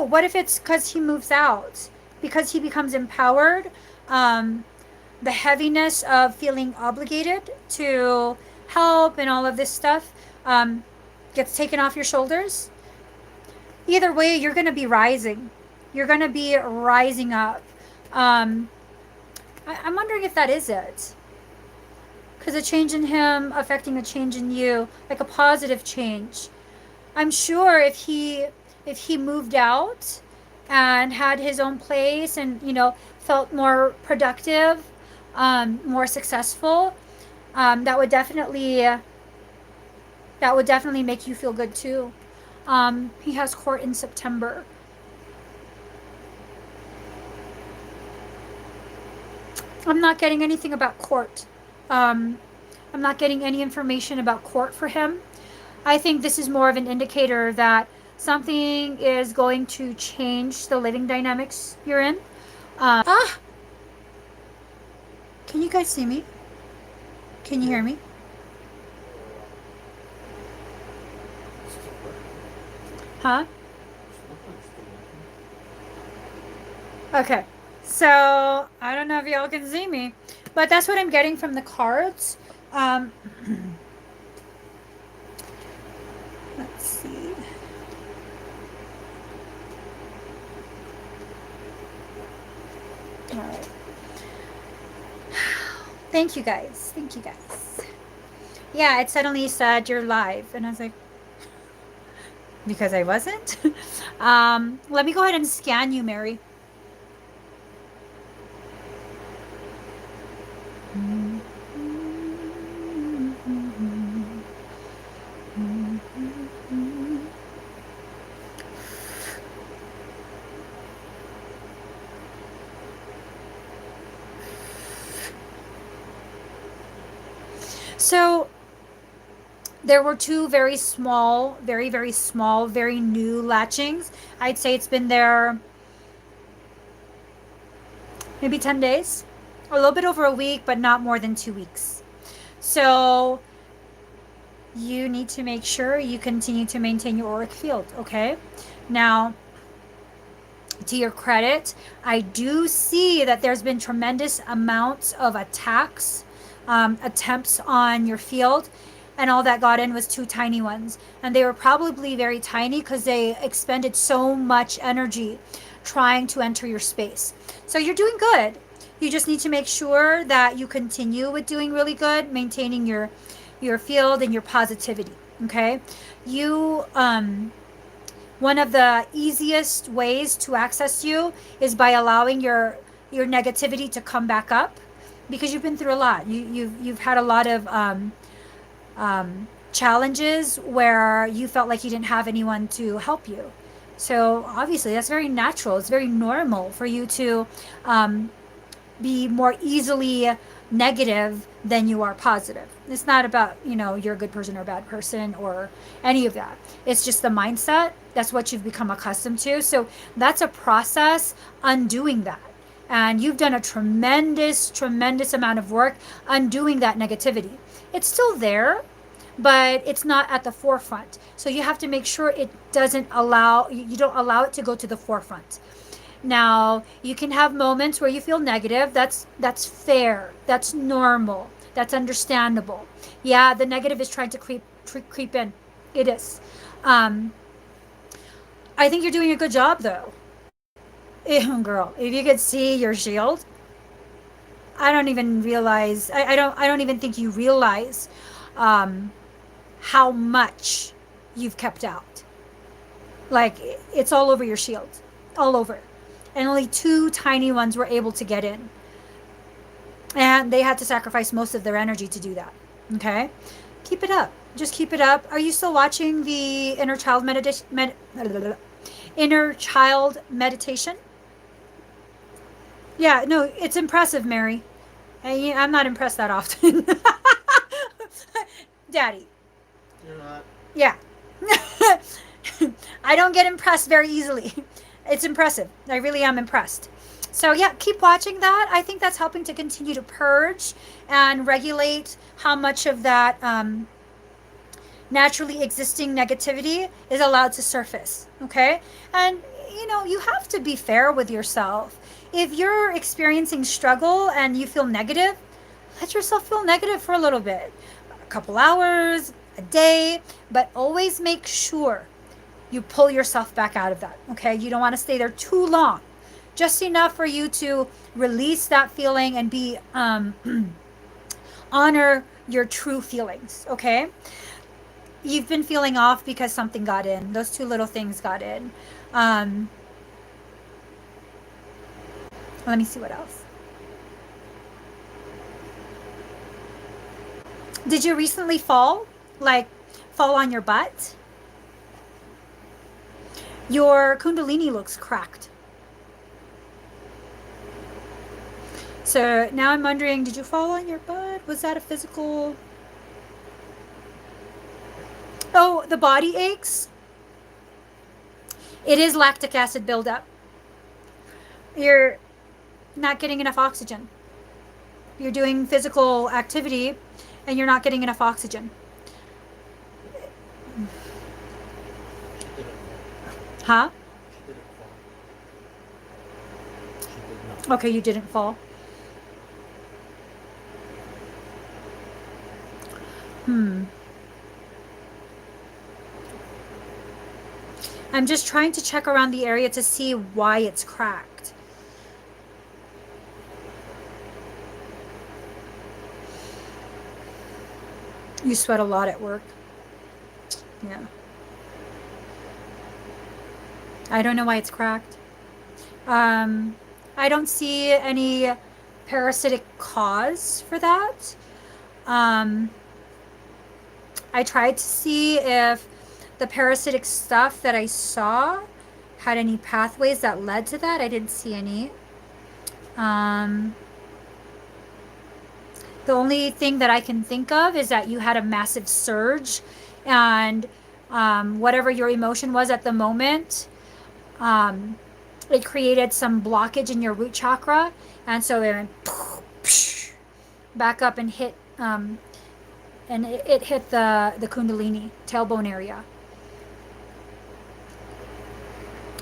what if it's because he moves out? Because he becomes empowered, the heaviness of feeling obligated to help and all of this stuff gets taken off your shoulders. Either way, you're going to be rising. You're going to be rising up. I'm wondering if that is it. Because a change in him affecting a change in you, like a positive change. I'm sure if he moved out and had his own place and felt more productive, more successful, that would definitely make you feel good too. He has court in September. I'm not getting anything about court. I'm not getting any information about court for him. I think this is more of an indicator that something is going to change the living dynamics you're in. Can you guys see me? Can you hear me? Huh? Okay. So, I don't know if y'all can see me, but that's what I'm getting from the cards. Let's see. All right. Thank you guys. Thank you guys. Yeah, it suddenly said you're live, and I was like, because I wasn't. Let me go ahead and scan you, Mary. So there were two very small, very, very small, very new latchings. I'd say it's been there maybe 10 days, a little bit over a week, but not more than 2 weeks. So you need to make sure you continue to maintain your auric field, okay? Now, to your credit, I do see that there's been tremendous amounts of attacks, attempts on your field, and all that got in was two tiny ones. And they were probably very tiny because they expended so much energy trying to enter your space. So you're doing good. You just need to make sure that you continue with doing really good, maintaining your field and your positivity. Okay, you one of the easiest ways to access you is by allowing your negativity to come back up, because you've been through a lot. You've had a lot of challenges where you felt like you didn't have anyone to help you. So obviously that's very natural. It's very normal for you to be more easily negative than you are positive. It's not about, you're a good person or a bad person or any of that. It's just the mindset. That's what you've become accustomed to. So that's a process undoing that. And you've done a tremendous, tremendous amount of work undoing that negativity. It's still there, but it's not at the forefront. So you have to make sure it doesn't allow, you don't allow it to go to the forefront. Now, you can have moments where you feel negative. That's fair. That's normal. That's understandable. Yeah, the negative is trying to creep in. It is. I think you're doing a good job, though. Girl, if you could see your shield, I don't even realize. I don't even think you realize how much you've kept out. Like, it's all over your shield, all over. And only two tiny ones were able to get in. And they had to sacrifice most of their energy to do that. Okay? Keep it up. Just keep it up. Are you still watching the inner child meditation? Yeah, no, it's impressive, Mary. I'm not impressed that often. Daddy. You're not. Yeah. I don't get impressed very easily. It's impressive. I really am impressed. So yeah, keep watching that. I think that's helping to continue to purge and regulate how much of that naturally existing negativity is allowed to surface, okay? And you have to be fair with yourself. If you're experiencing struggle and you feel negative, let yourself feel negative for a little bit, a couple hours, a day, but always make sure you pull yourself back out of that, okay? You don't want to stay there too long. Just enough for you to release that feeling and be honor your true feelings, okay? You've been feeling off because something got in. Those two little things got in. Let me see what else. Did you recently fall? Like, fall on your butt? Your kundalini looks cracked. So now I'm wondering, did you fall on your butt? Was that a physical? Oh, the body aches? It is lactic acid buildup. You're not getting enough oxygen. You're doing physical activity and you're not getting enough oxygen. Huh? Okay, you didn't fall. I'm just trying to check around the area to see why it's cracked. You sweat a lot at work. Yeah. I don't know why it's cracked. I don't see any parasitic cause for that. I tried to see if the parasitic stuff that I saw had any pathways that led to that. I didn't see any. The only thing that I can think of is that you had a massive surge, and whatever your emotion was at the moment, it created some blockage in your root chakra, and so it went back up and hit, and it hit the kundalini tailbone area.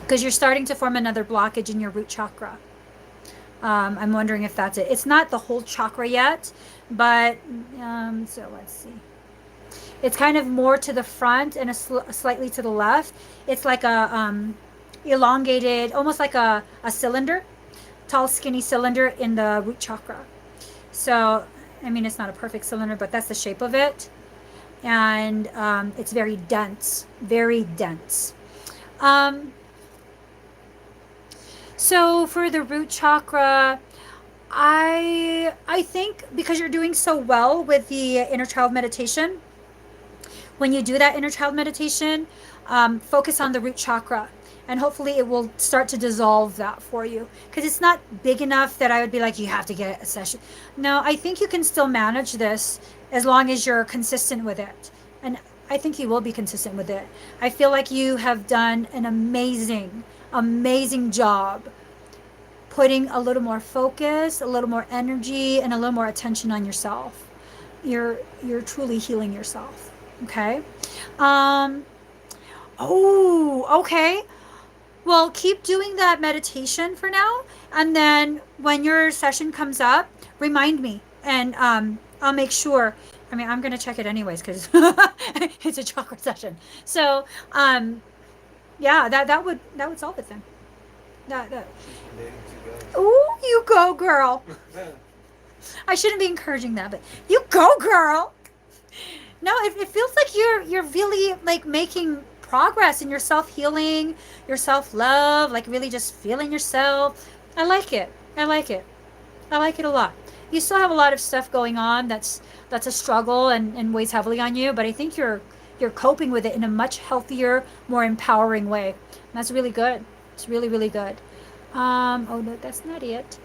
Because you're starting to form another blockage in your root chakra. I'm wondering if that's it. It's not the whole chakra yet, but so let's see. It's kind of more to the front and slightly to the left. It's like a elongated, almost like a cylinder, tall, skinny cylinder in the root chakra. So, I mean, it's not a perfect cylinder, but that's the shape of it. And it's very dense, very dense. So for the root chakra, I think because you're doing so well with the inner child meditation, when you do that inner child meditation, focus on the root chakra, and hopefully it will start to dissolve that for you. Because it's not big enough that I would be like, you have to get a session. No, I think you can still manage this as long as you're consistent with it. And I think you will be consistent with it. I feel like you have done an amazing, amazing job putting a little more focus, a little more energy, and a little more attention on yourself. You're truly healing yourself. Okay. Okay. Well, keep doing that meditation for now, and then when your session comes up, remind me, and I'll make sure. I mean, I'm gonna check it anyways because it's a chakra session. So, yeah, that would solve it then. That. Ooh, you go, girl. I shouldn't be encouraging that, but you go, girl. No, it feels like you're really like making progress in your self-healing, your self-love, like really just feeling yourself. I like it. I like it. I like it a lot. You still have a lot of stuff going on that's a struggle and weighs heavily on you, but I think you're coping with it in a much healthier, more empowering way. And that's really good. It's really, really good. Oh no, that's not it.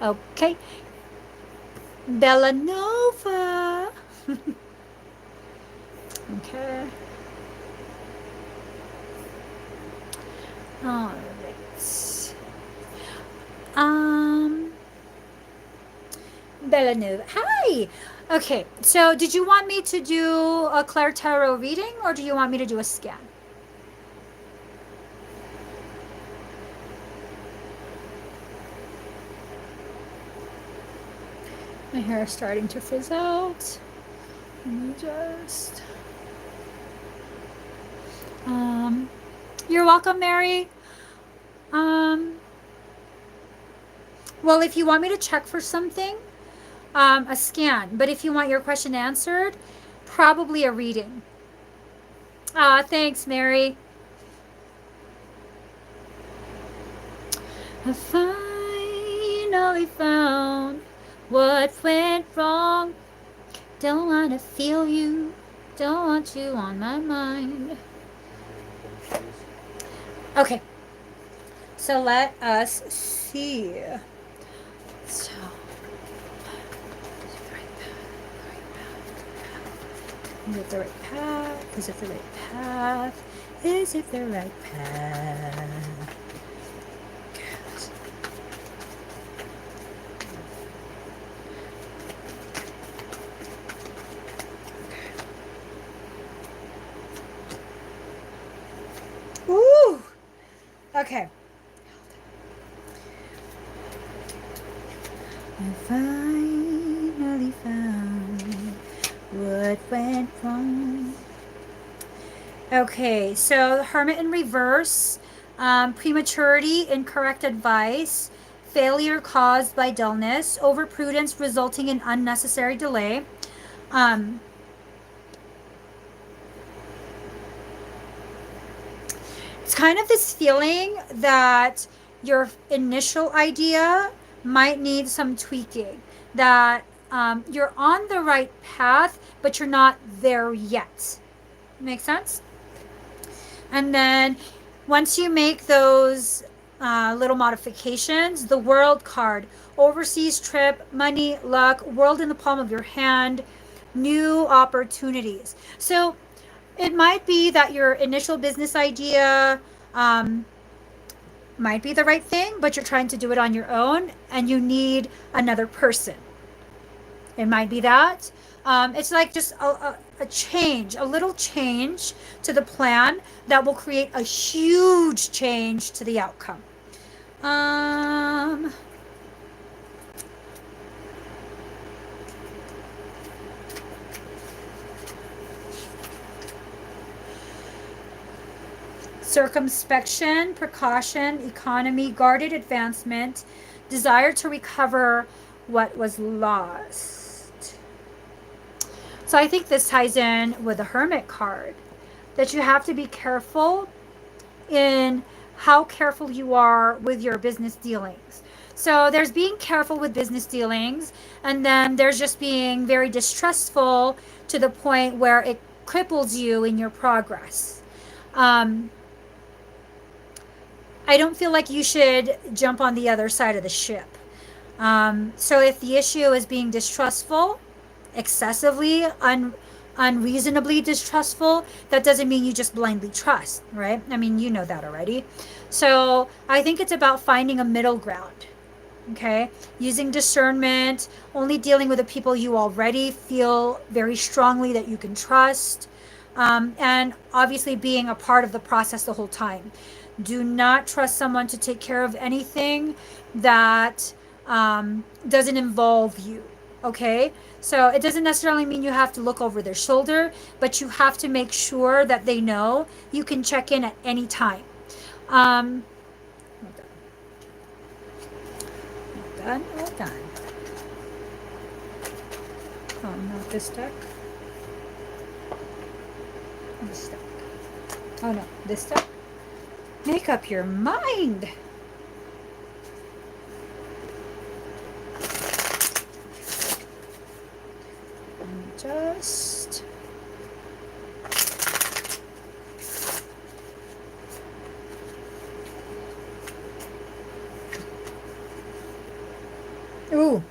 Okay. Bellanova. Okay. All right. Villanova. Hi. Okay, so did you want me to do a Claire Tarot reading or do you want me to do a scan? My hair is starting to frizz out. Let me just. You're welcome, Mary. Well, if you want me to check for something, a scan. But if you want your question answered, probably a reading. Thanks, Mary. I finally found what went wrong. Don't wanna feel you. Don't want you on my mind. Okay. So let us see. So. Is it the right path? Is it the right path? Is it the right path? Ooh! Okay. I finally found what went wrong. Okay, so Hermit in reverse, prematurity, incorrect advice, failure caused by dullness, overprudence resulting in unnecessary delay. It's kind of this feeling that your initial idea might need some tweaking, that you're on the right path, but you're not there yet. Make sense? And then once you make those little modifications, the world card, overseas trip, money, luck, world in the palm of your hand, new opportunities. So it might be that your initial business idea might be the right thing, but you're trying to do it on your own and you need another person. It might be that. It's like just a change, a little change to the plan that will create a huge change to the outcome. Circumspection, precaution, economy, guarded advancement, desire to recover what was lost. So I think this ties in with the Hermit card, that you have to be careful in how careful you are with your business dealings. So there's being careful with business dealings, and then there's just being very distrustful to the point where it cripples you in your progress. I don't feel like you should jump on the other side of the ship. So if the issue is being distrustful, excessively, unreasonably distrustful, that doesn't mean you just blindly trust, right? I mean, you know that already. So I think it's about finding a middle ground, okay? Using discernment, only dealing with the people you already feel very strongly that you can trust, and obviously being a part of the process the whole time. Do not trust someone to take care of anything that doesn't involve you. Okay? So it doesn't necessarily mean you have to look over their shoulder, but you have to make sure that they know you can check in at any time. All done. All done. Oh, not this deck. This deck. Oh no, this deck. Make up your mind. And just ooh.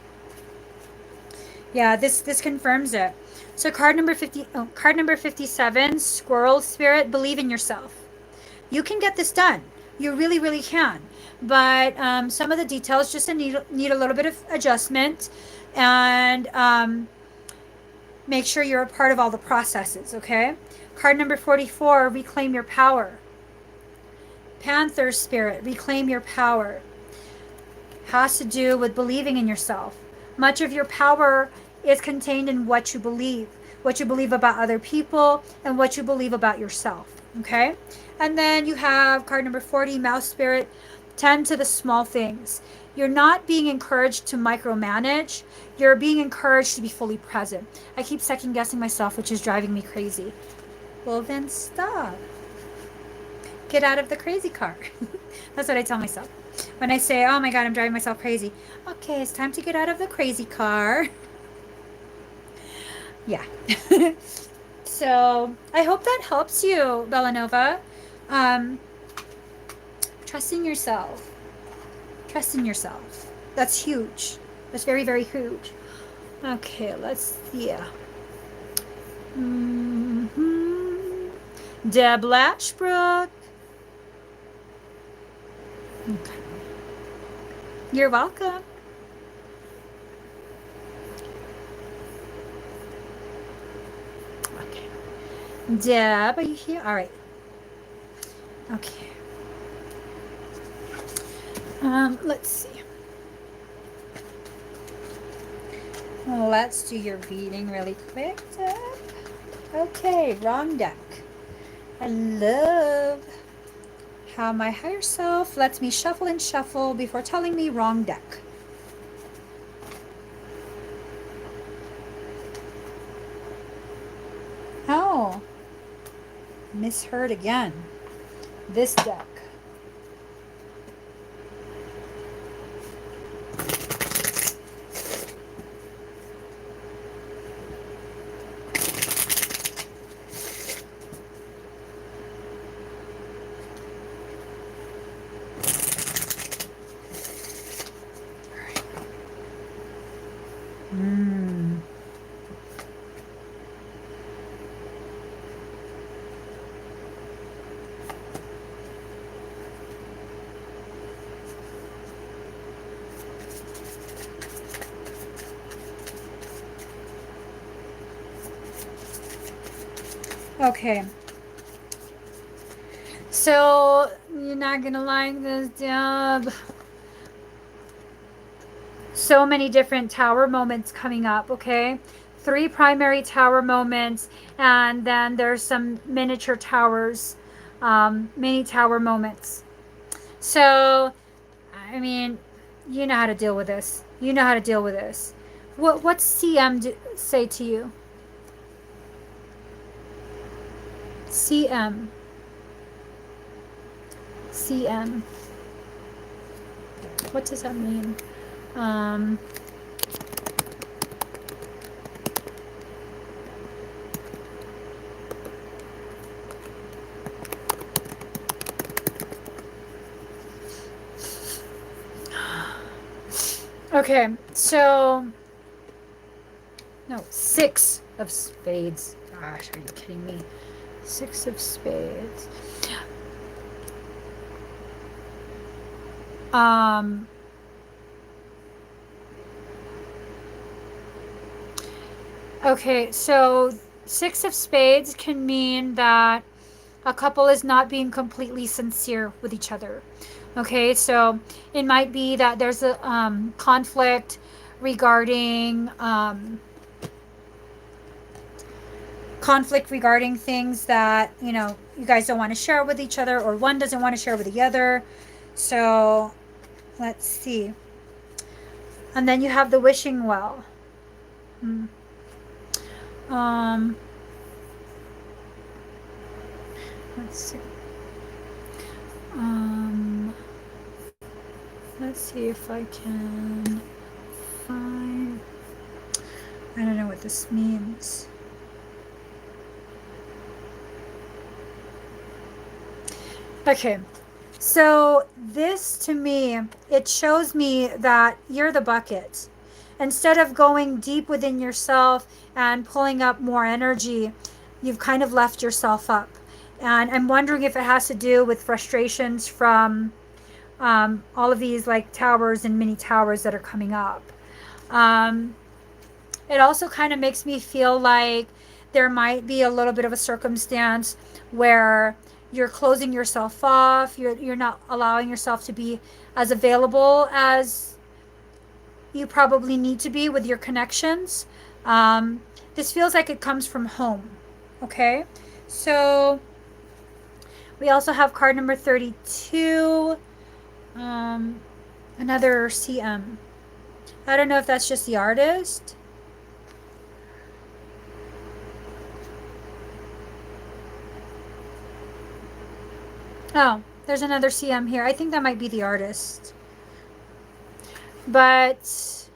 Yeah, this confirms it. So card number 57, Squirrel Spirit, believe in yourself. You can get this done. You really, really can. But some of the details just need a little bit of adjustment. and make sure you're a part of all the processes, okay? Card number 44, reclaim your power. Panther spirit, reclaim your power. Has to do with believing in yourself. Much of your power is contained in what you believe about other people, and what you believe about yourself, okay? And then you have card number 40, mouse spirit, tend to the small things. You're not being encouraged to micromanage. You're being encouraged to be fully present. I keep second guessing myself, which is driving me crazy. Well, then stop. Get out of the crazy car. That's what I tell myself. When I say, oh my God, I'm driving myself crazy. Okay, it's time to get out of the crazy car. Yeah. So I hope that helps you, Bellanova. Trust in yourself. Trust in yourself. That's huge. That's very, very huge. Okay, let's see. Deb Latchbrook. Okay. You're welcome. Okay. Deb, are you here? All right. Okay. Let's see. Let's do your reading really quick, Deb. Okay, wrong deck. I love how my higher self lets me shuffle and shuffle before telling me wrong deck. Oh, misheard again. This deck. Okay. So, you're not gonna like this, Deb. So many different tower moments coming up, okay? 3 primary tower moments, and then there's some miniature towers, mini tower moments. So, I mean, you know how to deal with this. You know how to deal with this. What's CM say to you? CM. CM. What does that mean? Okay, so no, 6 of spades. Gosh, are you kidding me? 6 of spades. Okay, so 6 of spades can mean that a couple is not being completely sincere with each other. Okay, so it might be that there's a conflict regarding things that you guys don't want to share with each other, or one doesn't want to share with the other. So let's see. And then you have the wishing well. Let's see. Let's see if I can find. I don't know what this means. Okay, so this to me, it shows me that you're the bucket. Instead of going deep within yourself and pulling up more energy, you've kind of left yourself up. And I'm wondering if it has to do with frustrations from all of these like towers and mini towers that are coming up. it also kind of makes me feel like there might be a little bit of a circumstance where you're closing yourself off, you're not allowing yourself to be as available as you probably need to be with your connections. Um, this feels like it comes from home. Okay, so we also have card number 32, another CM. I don't know if that's just the artist. Oh, there's another CM here. I think that might be the artist. But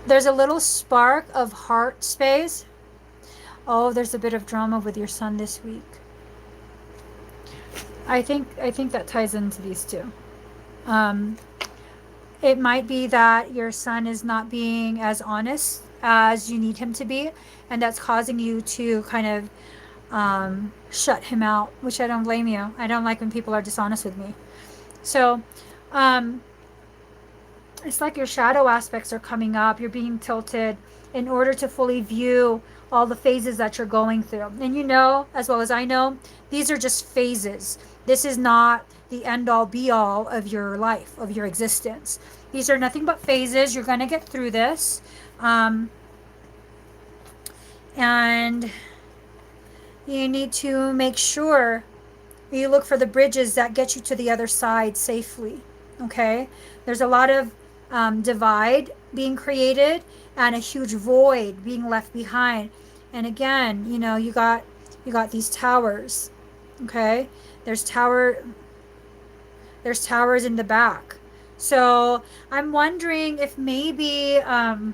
there's a little spark of heart space. Oh, there's a bit of drama with your son this week. I think that ties into these two. Um, it might be that your son is not being as honest as you need him to be, and that's causing you to kind of shut him out, which I don't blame you. I don't like when people are dishonest with me. So, um, it's like your shadow aspects are coming up. You're being tilted in order to fully view all the phases that you're going through. And you know, as well as I know, these are just phases. This is not the end all be all of your life, of your existence. These are nothing but phases. You're going to get through this. And you need to make sure you look for the bridges that get you to the other side safely. Okay? There's a lot of divide being created and a huge void being left behind. And again, you know, you got these towers. Okay? There's towers in the back. So I'm wondering if maybe my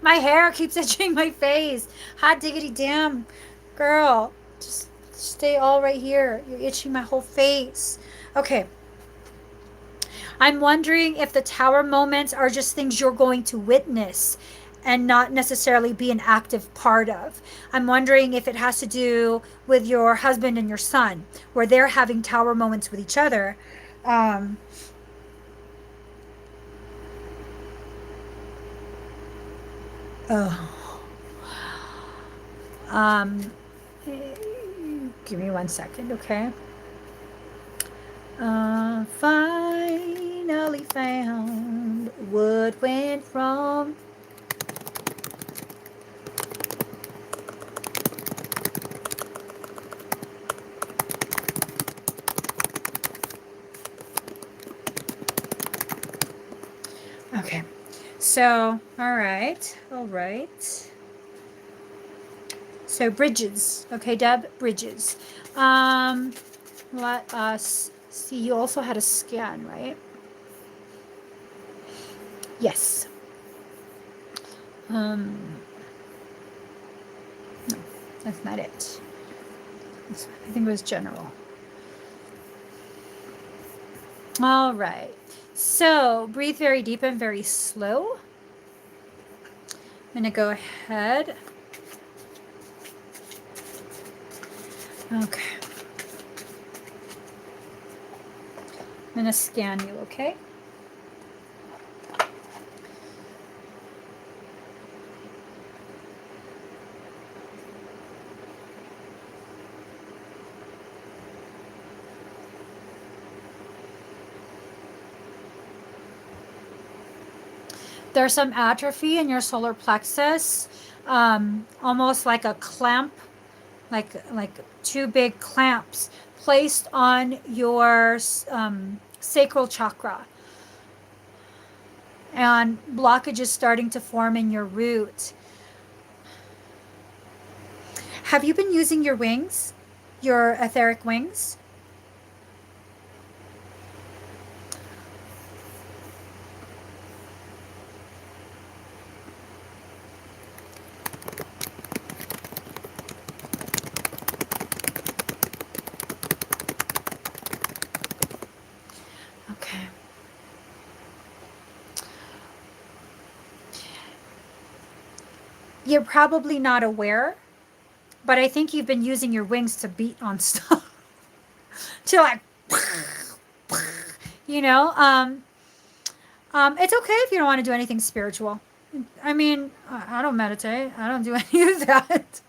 hair keeps itching my face. Hot diggity damn, girl, just stay all right here. You're itching my whole face. Okay. I'm wondering if the tower moments are just things you're going to witness and not necessarily be an active part of. I'm wondering if it has to do with your husband and your son, where they're having tower moments with each other. Um, oh. Um, give me 1 second, okay? Finally found what went wrong. Okay, so, all right. So, bridges. Okay, Deb, bridges. Let us see. You also had a scan, right? Yes. No, that's not it. I think it was general. All right. So, breathe very deep and very slow. I'm going to go ahead. Okay. I'm going to scan you, okay? There's some atrophy in your solar plexus, almost like a clamp, like two big clamps placed on your sacral chakra, and blockages starting to form in your root. Have you been using your wings, your etheric wings? Okay. You're probably not aware, but I think you've been using your wings to beat on stuff. To like, you know, It's okay if you don't want to do anything spiritual. I mean, I don't meditate. I don't do any of that.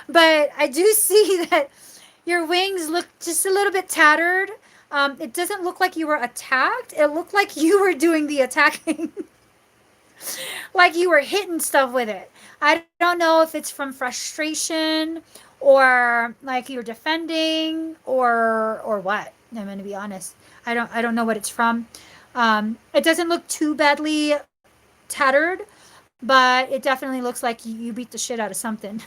But I do see that your wings look just a little bit tattered. It doesn't look like you were attacked. It looked like you were doing the attacking. Like you were hitting stuff with it. I don't know if it's from frustration or like you're defending or what. I'm going to be honest. I don't know what it's from. It doesn't look too badly tattered, but it definitely looks like you beat the shit out of something.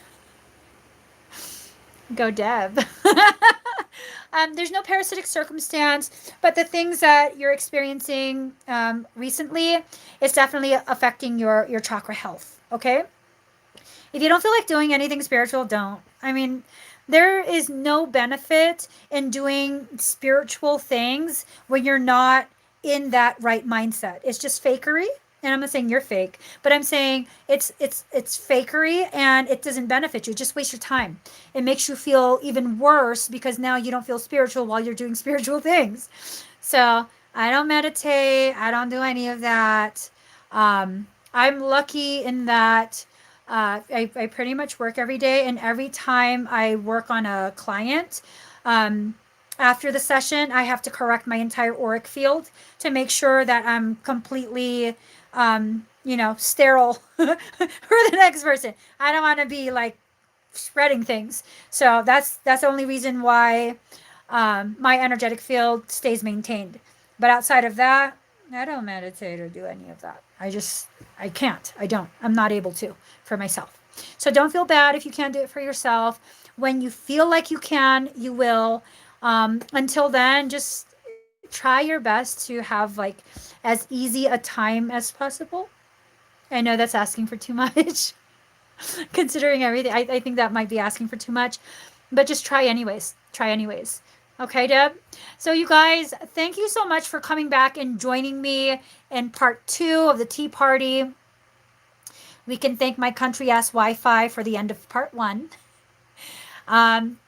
Go Deb. There's no parasitic circumstance, but the things that you're experiencing recently is definitely affecting your chakra health. Okay. If you don't feel like doing anything spiritual, don't. I mean, there is no benefit in doing spiritual things when you're not in that right mindset. It's just fakery. And I'm not saying you're fake, but I'm saying it's fakery and it doesn't benefit you. Just waste your time. It makes you feel even worse because now you don't feel spiritual while you're doing spiritual things. So I don't meditate. I don't do any of that. I'm lucky in that I pretty much work every day, and every time I work on a client, um, after the session, I have to correct my entire auric field to make sure that I'm completely, sterile for the next person. I don't want to be like spreading things. So that's the only reason why my energetic field stays maintained. But outside of that, I don't meditate or do any of that. I can't. I don't. I'm not able to for myself. So don't feel bad if you can't do it for yourself. When you feel like you can, you will. Until then, just try your best to have like as easy a time as possible. I know that's asking for too much, considering everything. I think that might be asking for too much, but just try anyways. Try anyways. Okay, Deb? So, you guys, thank you so much for coming back and joining me in part 2 of the tea party. We can thank my country ass Wi Fi for the end of part 1.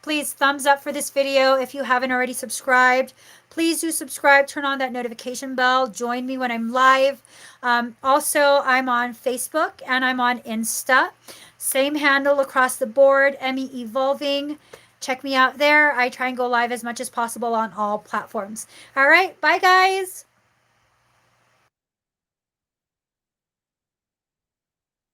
Please thumbs up for this video if you haven't already subscribed. Please do subscribe, turn on that notification bell, join me when I'm live. Also, I'm on Facebook and I'm on Insta. Same handle across the board, Emmie Evolving. Check me out there. I try and go live as much as possible on all platforms. All right, bye guys.